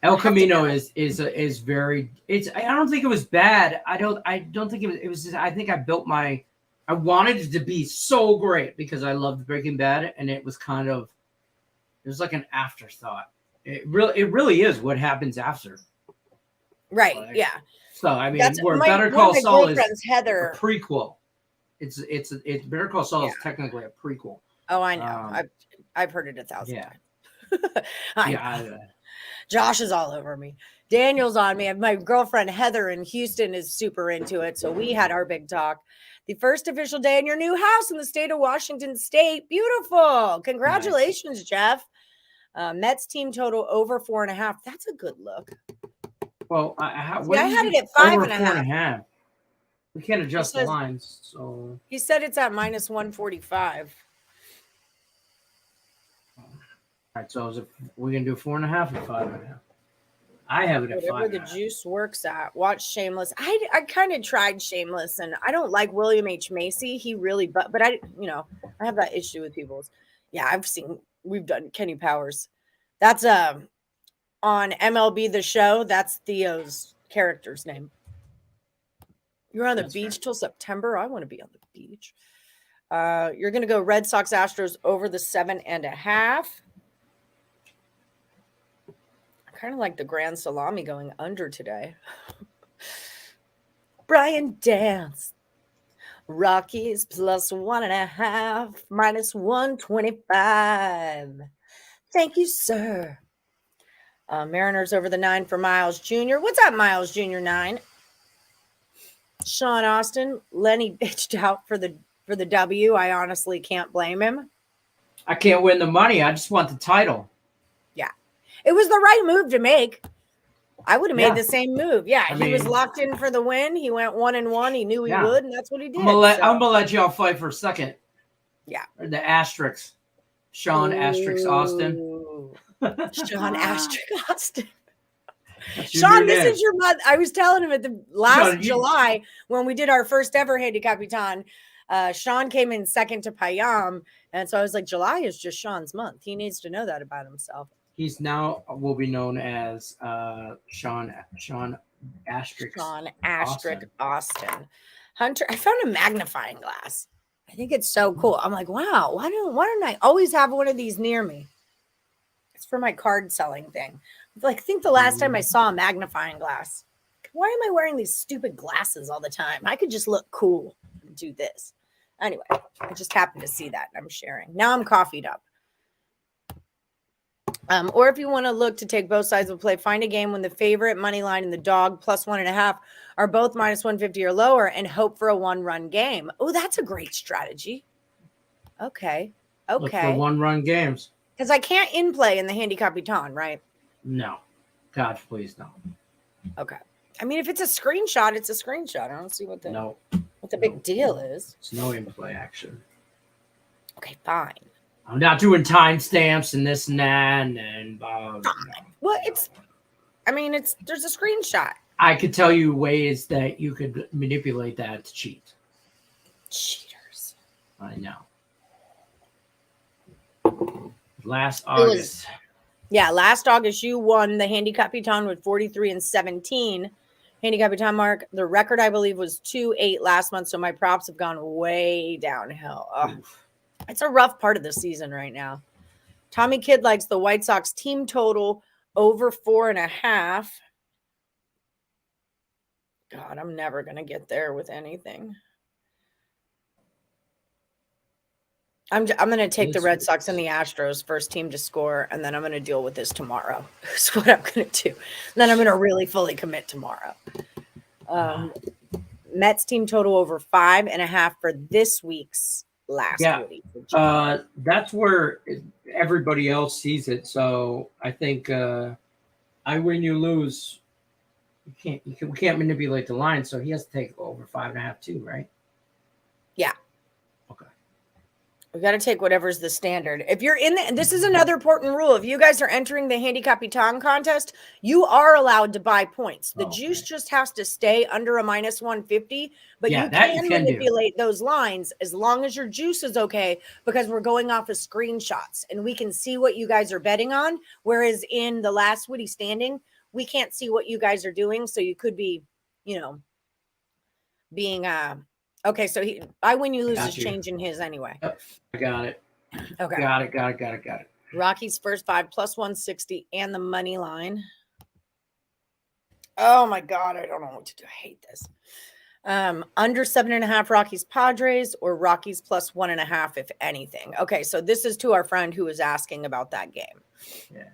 El Camino is very. I don't think it was bad. I don't think it was. It was just, I think I wanted it to be so great because I loved Breaking Bad, and it was like an afterthought. It really is what happens after. Right. Like, yeah. So I mean, Better Call Saul is Heather. A prequel. It's Better Call Saul is technically a prequel. Oh, I know. I've heard it 1,000 times. I know. Josh is all over me. Daniel's on me. My girlfriend Heather in Houston is super into it, so we had our big talk. The first official day in your new house in the state of Washington State. Beautiful. Congratulations, nice. Jeff. Mets team total over 4.5. That's a good look. Well, I had it at 5.5. We can't adjust the lines. So he said it's at minus 145. All right. So we're going to do 4.5 or 5.5? I have it at 5.5. Whatever the juice works at. Watch Shameless. I kind of tried Shameless, and I don't like William H. Macy. He really, but I have that issue with people's. Yeah, we've done Kenny Powers. That's on MLB The Show. That's Theo's character's name. You're on the beach till September. I want to be on the beach. You're going to go Red Sox Astros over the 7.5. Kind of like the Grand Salami going under today. Brian Dance. Rockies plus 1.5, minus 125. Thank you, sir. Mariners over the 9 for Miles Jr. What's up, Miles Jr. 9? Sean Austin, Lenny bitched out for the W. I honestly can't blame him. I can't win the money. I just want the title. Yeah. It was the right move to make. I would have made the same move. Yeah, he was locked in for the win. He went 1-1. He knew he would, and that's what he did. I'm gonna let y'all fight for a second. Yeah. The asterisks. Sean asterisk Austin. Sean asterisk Austin. Sean, this is your month. I was telling him at the last July when we did our first ever Handicapper. Sean came in second to Payam. And so I was like, July is just Sean's month. He needs to know that about himself. He's now will be known as Sean asterisk Austin. Hunter, I found a magnifying glass. I think it's so cool. I'm like, wow, why don't I always have one of these near me? It's for my card selling thing. I think the last time I saw a magnifying glass. Why am I wearing these stupid glasses all the time? I could just look cool and do this. Anyway, I just happened to see that. I'm sharing. Now I'm coffeeed up. Or if you want to look to take both sides of play, find a game when the favorite money line and the dog plus 1.5 are both minus 150 or lower and hope for a 1-run game. Oh, that's a great strategy. Okay. Look for 1-run games. Because I can't in play in the Handicapper, right? No. God, please no. Okay. I mean, if it's a screenshot, it's a screenshot. I don't see what the big deal is. It's no in play action. Okay, fine. I'm not doing timestamps and this and that and blah. Well, there's a screenshot. I could tell you ways that you could manipulate that to cheat. Cheaters. I know. Last August. Last August you won the Handicapper with 43-17. Handicapper mark. The record, I believe, was 2-8 last month, so my props have gone way downhill. It's a rough part of the season right now. Tommy Kidd likes the White Sox team total over 4.5. God, I'm never going to get there with anything. I'm going to take the Red Sox and the Astros first team to score, and then I'm going to deal with this tomorrow. That's what I'm going to do. Then I'm going to really fully commit tomorrow. Mets team total over 5.5 for this week's last week. That's where everybody else sees it. So I think I win, you lose. We can't manipulate the line, so he has to take over 5.5 too, right? Yeah. Okay. We got to take whatever's the standard. If you're in this is another important rule. If you guys are entering the Handicapper contest, you are allowed to buy points. The juice just has to stay under a minus 150, but you can manipulate those lines as long as your juice is okay, because we're going off of screenshots and we can see what you guys are betting on. Whereas in the last Woody standing, we can't see what you guys are doing. So you could be, being okay, so I win, you lose is changing his anyway. Yep, I got it. Okay. Got it. Rockies first 5 plus 160 and the money line. Oh my God, I don't know what to do. I hate this. Under 7.5 Rockies Padres or Rockies plus 1.5, if anything. Okay, so this is to our friend who was asking about that game. Yeah.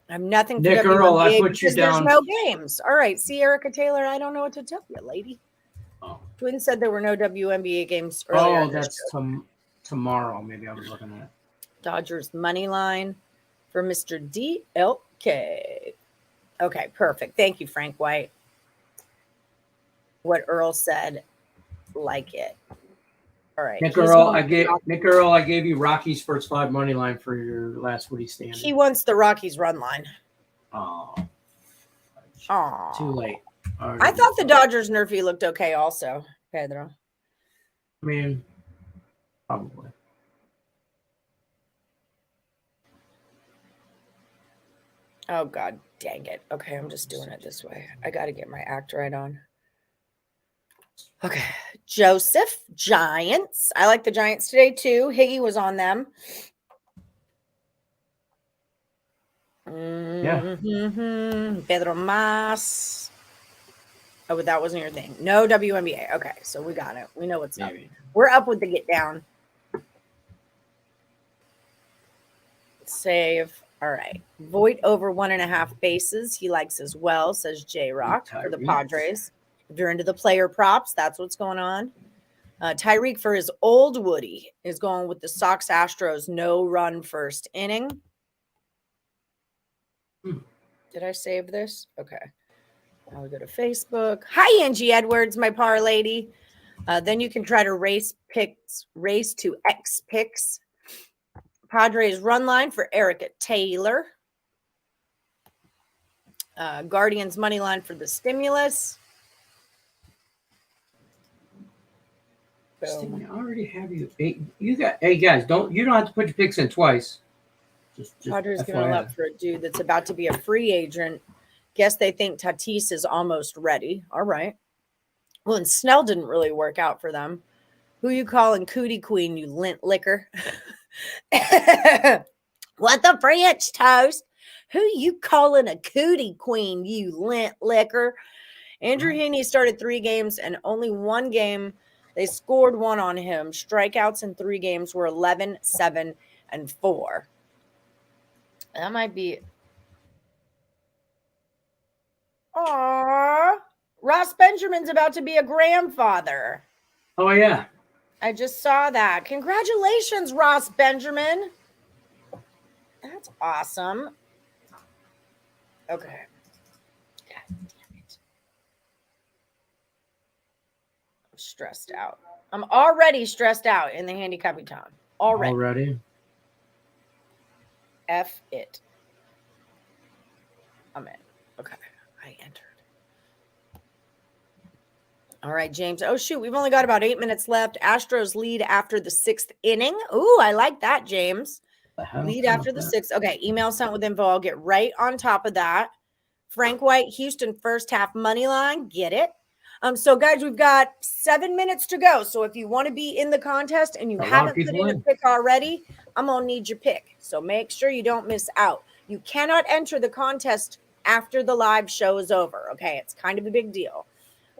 I'm nothing for Nick Earl, I put you down. There's no games. All right, see, Erica Taylor, I don't know what to tell you, lady. Oh. Twin said there were no WNBA games earlier. Oh, that's tomorrow. Maybe I was looking at Dodgers money line for Mr. DLK. Okay, perfect. Thank you, Frank White. What Earl said, like it. All right. Nick Earl, I gave you Rockies first 5 money line for your last Woody stand. He wants the Rockies run line. Oh. Too late. I thought the Dodgers Nerfy looked okay also, Pedro. I mean, probably. Oh, God dang it. Okay, I'm just doing it this way. I got to get my act right on. Okay. Joseph, Giants. I like the Giants today, too. Higgy was on them. Mm-hmm. Pedro Mas. Oh, but that wasn't your thing. No WNBA. Okay, so we got it. We know what's up. We're up with the get down. Save. All right. Voigt over 1.5 bases. He likes as well, says J Rock for the Padres. If you're into the player props, that's what's going on. Tyreek for his old Woody is going with the Sox Astros no run first inning. Did I save this? Okay. Now we go to Facebook. Hi, Angie Edwards, my par lady. Then you can try to race to X picks. Padres run line for Erica Taylor. Guardians money line for the stimulus. Boom. I already have you. Hey guys, you don't have to put your picks in twice. Just Padres giving a lot for a dude that's about to be a free agent. Guess they think Tatis is almost ready. All right. Well, and Snell didn't really work out for them. Who you calling Cootie Queen, you lint licker? What the French toast? Who you calling a Cootie Queen, you lint licker? Andrew Heaney started 3 games and only 1 game. They scored 1 on him. Strikeouts in 3 games were 11, 7, and 4. That might be. Aww. Ross Benjamin's about to be a grandfather. Oh, yeah. I just saw that. Congratulations, Ross Benjamin. That's awesome. Okay. God damn it. I'm stressed out. I'm already stressed out in the handicapping town. Already. F it. I'm in. Okay. I entered. All right, James. Oh, shoot. We've only got about 8 minutes left. Astros lead after the 6th inning. Ooh, I like that, James. Lead after the 6th. Okay, email sent with info. I'll get right on top of that. Frank White, Houston first half money line. Get it. So, guys, we've got 7 minutes to go. So if you want to be in the contest and you haven't put in a pick already, I'm going to need your pick. So make sure you don't miss out. You cannot enter the contest after the live show is over. Okay, it's kind of a big deal.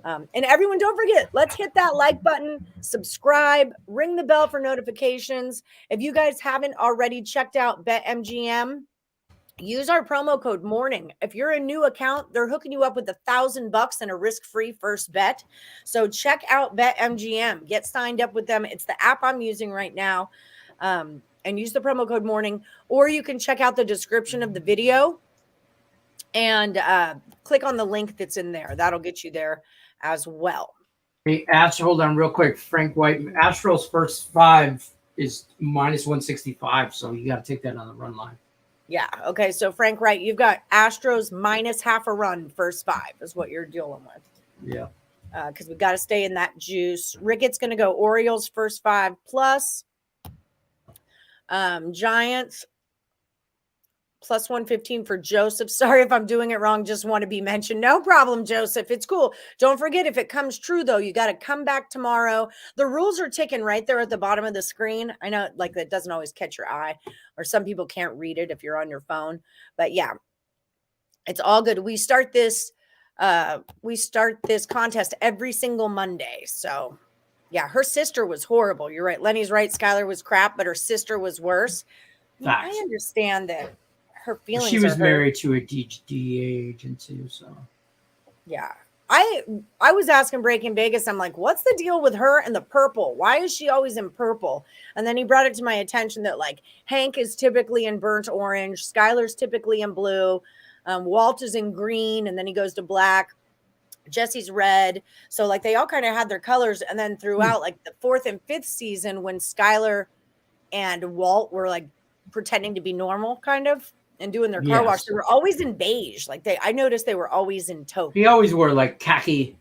And everyone, don't forget, let's hit that like button, subscribe, ring the bell for notifications. If you guys haven't already checked out BetMGM, use our promo code MORNING. If you're a new account, they're hooking you up with $1,000 and a risk-free first bet. So check out BetMGM. Get signed up with them. It's the app I'm using right now. And use the promo code MORNING. Or you can check out the description of the video and click on the link that's in there. That'll get you there as well. Hey, hold on real quick. Frank White, Astros first 5 is minus 165, so you got to take that on the run line. Yeah. Okay. So Frank White, you've got Astros minus half a run first 5 is what you're dealing with. Yeah. Because we've got to stay in that juice. Ricketts going to go Orioles first 5 plus. Giants plus 115 for Joseph. Sorry if I'm doing it wrong. Just want to be mentioned. No problem, Joseph. It's cool. Don't forget, if it comes true, though, you got to come back tomorrow. The rules are ticking right there at the bottom of the screen. I know, like, that doesn't always catch your eye, or some people can't read it if you're on your phone. But yeah, it's all good. We start this contest every single Monday. So yeah, her sister was horrible. You're right. Lenny's right. Skylar was crap, but her sister was worse. I understand that. Her feelings. She was married to a DA agent too, so yeah. I was asking Breaking Vegas, I'm like, what's the deal with her and the purple? Why is she always in purple? And then he brought it to my attention that, like, Hank is typically in burnt orange, Skylar's typically in blue, Walt is in green, and then he goes to black. Jesse's red. So, like, they all kind of had their colors. And then throughout, like, the 4th and 5th season, when Skylar and Walt were, like, pretending to be normal, kind of, and doing their car wash, they were always in beige. Like, I noticed they were always in taupe. He always wore, like, khaki.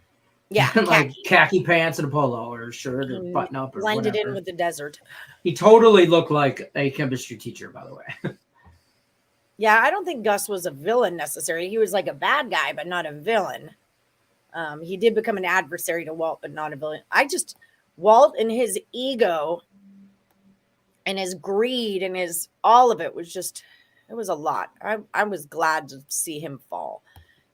Yeah, like khaki pants and a polo or a shirt or button up or blended whatever. in with the desert. He totally looked like a chemistry teacher, by the way. Yeah, I don't think Gus was a villain necessarily. He was like a bad guy, but not a villain. He did become an adversary to Walt, but not a villain. Walt and his ego and his greed and his all of it was just, it was a lot. I was glad to see him fall.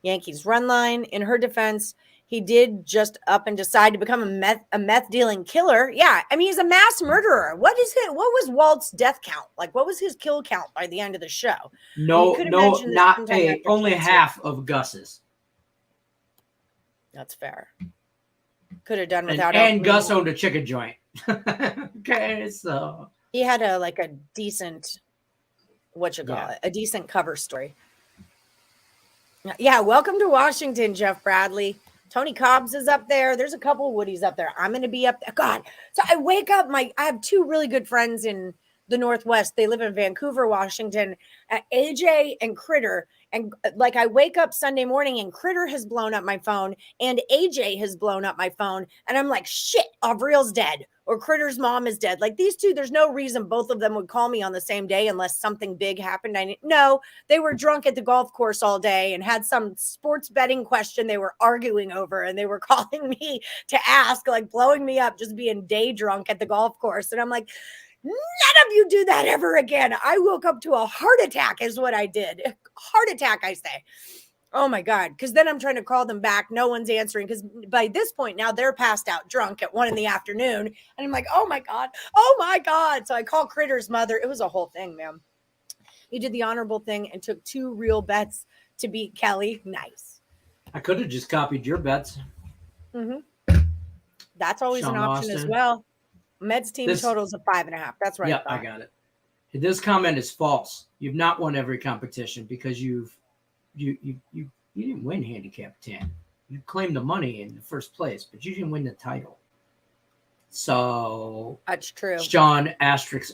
Yankees run line. In her defense, he did just up and decide to become a meth dealing killer. Yeah, I mean, he's a mass murderer. What was Walt's death count? Like, what was his kill count by the end of the show? Only half of Gus's. That's fair. Could have done without. And Gus owned a chicken joint. Okay, so he had a decent, a decent cover story. Yeah, welcome to Washington, Jeff Bradley. Tony Cobbs is up there. There's a couple of Woodies up there. I'm going to be up there. God. So I wake up, I have two really good friends in the Northwest. They live in Vancouver, Washington, AJ and Critter. And I wake up Sunday morning and Critter has blown up my phone and AJ has blown up my phone. And I'm like, shit, Avriel's dead or Critter's mom is dead. These two, there's no reason both of them would call me on the same day unless something big happened. No, they were drunk at the golf course all day and had some sports betting question they were arguing over. And they were calling me to ask, blowing me up, just being day drunk at the golf course. And I'm like, none of you do that ever again. I woke up to a heart attack is what I did. Heart attack, I say. Oh my God. Because then I'm trying to call them back. No one's answering. Because by this point now they're passed out drunk at 1 PM. And I'm like, oh my God. Oh my God. So I call Critter's mother. It was a whole thing, man. You did the honorable thing and took 2 real bets to beat Kelly. Nice. I could have just copied your bets. Mm-hmm. That's always Sean an option Austin. as well. Meds team totals of 5.5. That's right. Yeah, I got it. This comment is false. You've not won every competition because you didn't win handicap 10. You claimed the money in the first place, but you didn't win the title. So that's true. Sean *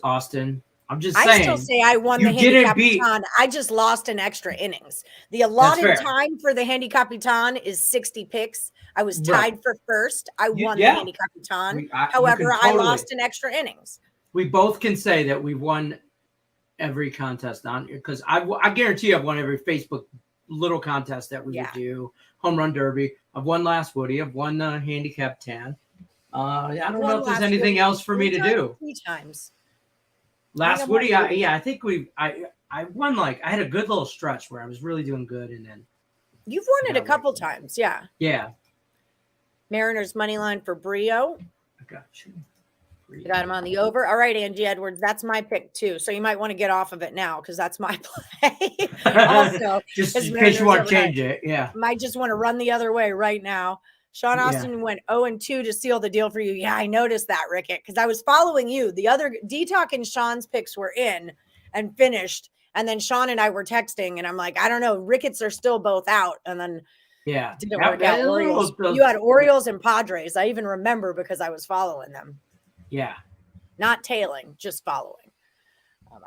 Austin. I'm just saying. I still say I won the Handicapper. I just lost in extra innings. The allotted time for the Handicapper is 60 picks. I was tied for first. I won the Handicapper. However, I lost in extra innings. We both can say that we won every contest on because I guarantee I've won every Facebook little contest that we would do. Home Run Derby. I've won last Woody. I've won the Handicap 10. I don't know if there's anything else for me to do. 3 times. Last Woody, I think I won I had a good little stretch where I was really doing good, and then you've won it a couple times, yeah. Yeah. Mariners money line for Brio. I got you. You got him on the over. All right, Angie Edwards, that's my pick too. So you might want to get off of it now because that's my play. Also, just in case you want to change it, yeah. Might just want to run the other way right now. Sean Austin went 0-2 to seal the deal for you. Yeah, I noticed that, Rickett, because I was following you. The other D-Talk and Sean's picks were in and finished. And then Sean and I were texting, and I'm like, I don't know. Ricketts are still both out. And then didn't work out. Orioles. You had Orioles and Padres. I even remember because I was following them. Yeah. Not tailing, just following.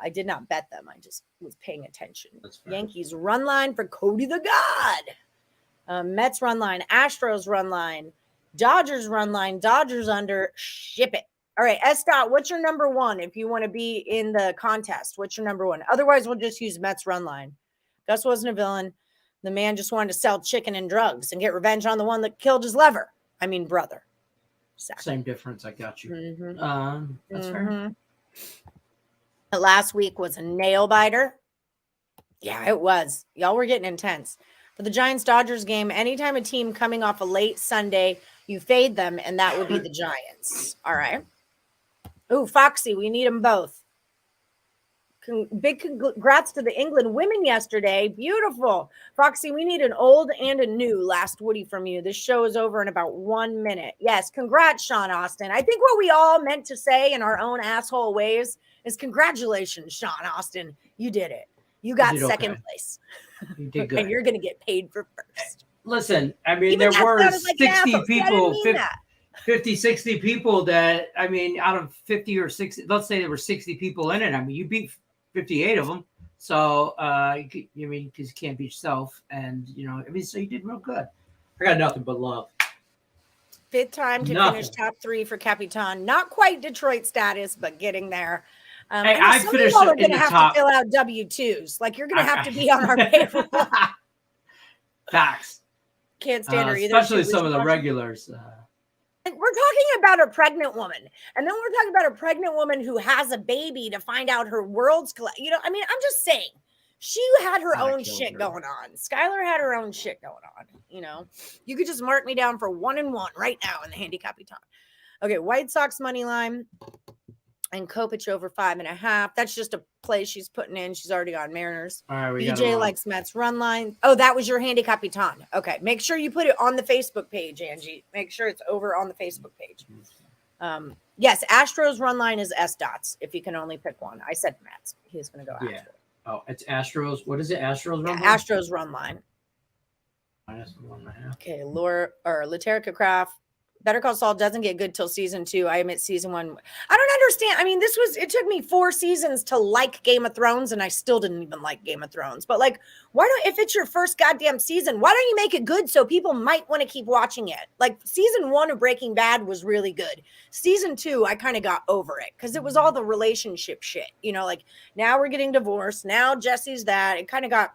I did not bet them. I just was paying attention. Yankees run line for Cody the God. Mets run line, Astros run line, Dodgers run line, Dodgers under, ship it. All right, S-Dot, what's your number 1 if you want to be in the contest? What's your number 1? Otherwise, we'll just use Mets run line. Gus wasn't a villain. The man just wanted to sell chicken and drugs and get revenge on the one that killed his brother. Exactly. Same difference. I got you. Mm-hmm. That's fair. Last week was a nail biter. Yeah, it was. Y'all were getting intense. For the Giants-Dodgers game, anytime a team coming off a late Sunday, you fade them, and that would be the Giants. All right. Ooh, Foxy, we need them both. Big congrats to the England women yesterday. Beautiful. Foxy, we need an old and a new last Woody from you. This show is over in about 1 minute. Yes, congrats, Sean Austin. I think what we all meant to say in our own asshole ways is congratulations, Sean Austin. You did it. You got second place. You did good. And you're going to get paid for first. Listen, I mean, there were 60 people, 50, 60 people that, I mean, out of 50 or 60, let's say there were 60 people in it. I mean, you beat 58 of them. So, because you can't beat yourself. And, so you did real good. I got nothing but love. 5th time to finish top 3 for Capitan. Not quite Detroit status, but getting there. I finished in the top. Some people are going to have to fill out W-2s. You're going to have to be on our payroll. Facts. Can't stand her either. Especially some of the regulars. We're talking about a pregnant woman. And then we're talking about a pregnant woman who has a baby to find out her world's... I'm just saying. She had her own shit going on. Skylar had her own shit going on. You could just mark me down for 1-1 right now in the Handicapper. Okay, White Sox money line. And Kopech over 5.5. That's just a play she's putting in. She's already on Mariners. All right, BJ likes Mets run line. Oh, that was your handicap baton. Okay, make sure you put it on the Facebook page, Angie. Make sure it's over on the Facebook page. Yes, Astros run line is S dots. If you can only pick one, I said Mets. He's going to go Astros. Yeah. Oh, it's Astros. What is it? Astros run line. Astros run line. -1.5. Okay, Laterica Craft. Better Call Saul doesn't get good till season 2. I admit season 1. I don't understand. I mean, it took me 4 seasons to like Game of Thrones, and I still didn't even like Game of Thrones. But like, if it's your first goddamn season, why don't you make it good so people might want to keep watching it? Like season 1 of Breaking Bad was really good. Season 2, I kind of got over it because it was all the relationship shit. You know, like now we're getting divorced. Now Jesse's that. It kind of got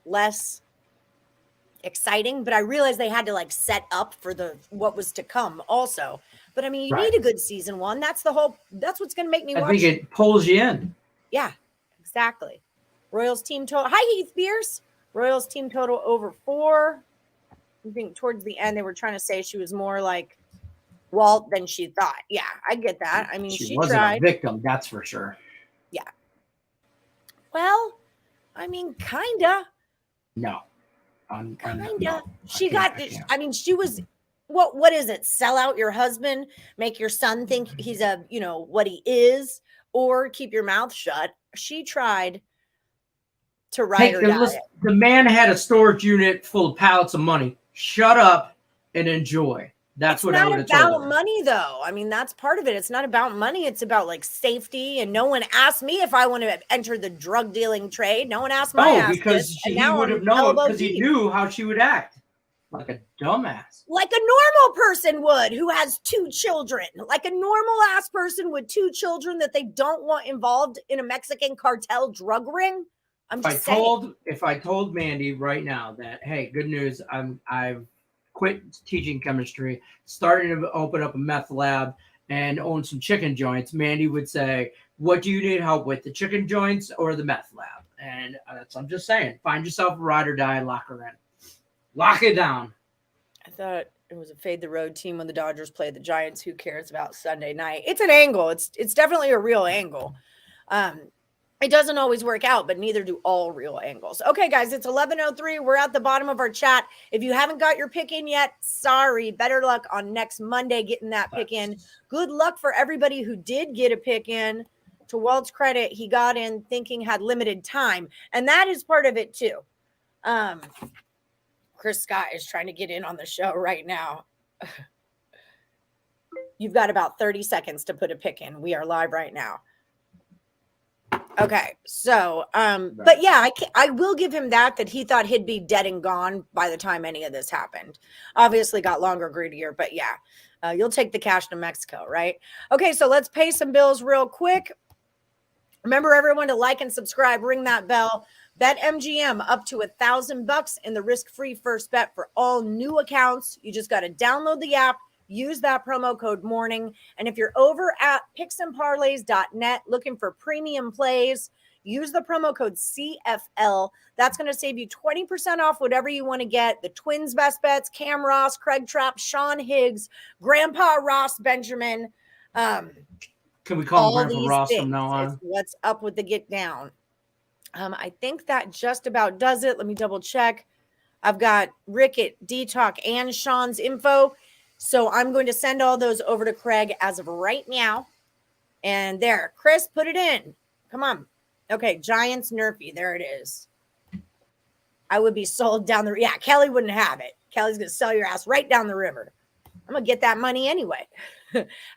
less exciting, but I realized they had to like set up for what was to come also. But I mean, you need a good season 1. That's what's going to make me watch. I think it pulls you in. Yeah, exactly. Royals team total. Hi, Heath Pierce. Royals team total over 4. I think towards the end, they were trying to say she was more like Walt than she thought. Yeah, I get that. I mean, she wasn't tried. a victim, that's for sure. Yeah. Well, I mean, kinda. No. Kinda. She was what is it? Sell out your husband, make your son think he's what he is, or keep your mouth shut. She tried to ride her diet. The man had a storage unit full of pallets of money. Shut up and enjoy. That's what I would have told her. It's not about money, though. I mean, that's part of it. It's not about money. It's about like safety. And no one asked me if I want to enter the drug dealing trade. No one asked my ass. Because he would have known because he knew how she would act. Like a dumbass. Like a normal person would who has 2 children. Like a normal ass person with 2 children that they don't want involved in a Mexican cartel drug ring. If I told Mandy right now that, hey, good news, I've quit teaching chemistry, starting to open up a meth lab and own some chicken joints, Mandy would say, what do you need help with, the chicken joints or the meth lab? And I'm just saying, find yourself a ride or die, lock her in. Lock it down. I thought it was a fade the road team when the Dodgers played the Giants. Who cares about Sunday night? It's an angle. It's definitely a real angle. It doesn't always work out, but neither do all real angles. Okay, guys, it's 11:03. We're at the bottom of our chat. If you haven't got your pick in yet, sorry. Better luck on next Monday getting that pick in. Good luck for everybody who did get a pick in. To Walt's credit, he got in thinking had limited time, and that is part of it too. Chris Scott is trying to get in on the show right now. You've got about 30 seconds to put a pick in. We are live right now. Okay, so, but yeah, I will give him that he thought he'd be dead and gone by the time any of this happened. Obviously got longer, greedier, but yeah, you'll take the cash to Mexico, right? Okay, so let's pay some bills real quick. Remember everyone to like and subscribe, ring that bell. Bet MGM up to $1,000 in the risk-free first bet for all new accounts. You just got to download the app, use that promo code MORNING. And if you're over at picksandparlays.net looking for premium plays, use the promo code CFL. That's going to save you 20% off whatever you want to get. The Twins' best bets, Cam Ross, Craig Trapp, Sean Higgs, Grandpa Ross Benjamin. Can we call him Grandpa Ross from now on? What's up with the get down? I think that just about does it. Let me double check. I've got Rick at D-Talk and Sean's info. So I'm going to send all those over to Craig as of right now. And there, Chris, put it in. Come on. Okay, Giants Nerfy. There it is. I would be sold down the... Yeah, Kelly wouldn't have it. Kelly's going to sell your ass right down the river. I'm going to get that money anyway.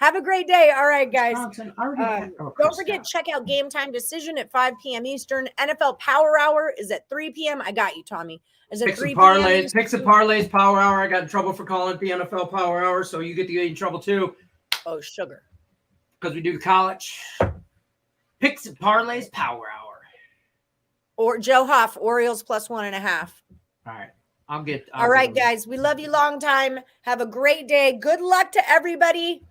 Have a great day. All right, guys. Don't forget, check out Game Time Decision at 5 p.m. Eastern. NFL Power Hour is at 3 p.m. I got you, Tommy. Is it 3 p.m.? Picks and Parlays Power Hour. I got in trouble for calling it the NFL Power Hour, so you get to get in trouble too. Oh, sugar. Because we do college. Picks and Parlays Power Hour. Or Joe Huff, Orioles plus 1.5. All right. All right, guys. We love you long time. Have a great day. Good luck to everybody,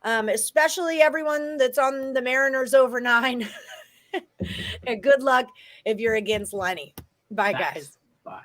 especially everyone that's on the Mariners over 9. And good luck if you're against Lenny. Bye, guys. Bye.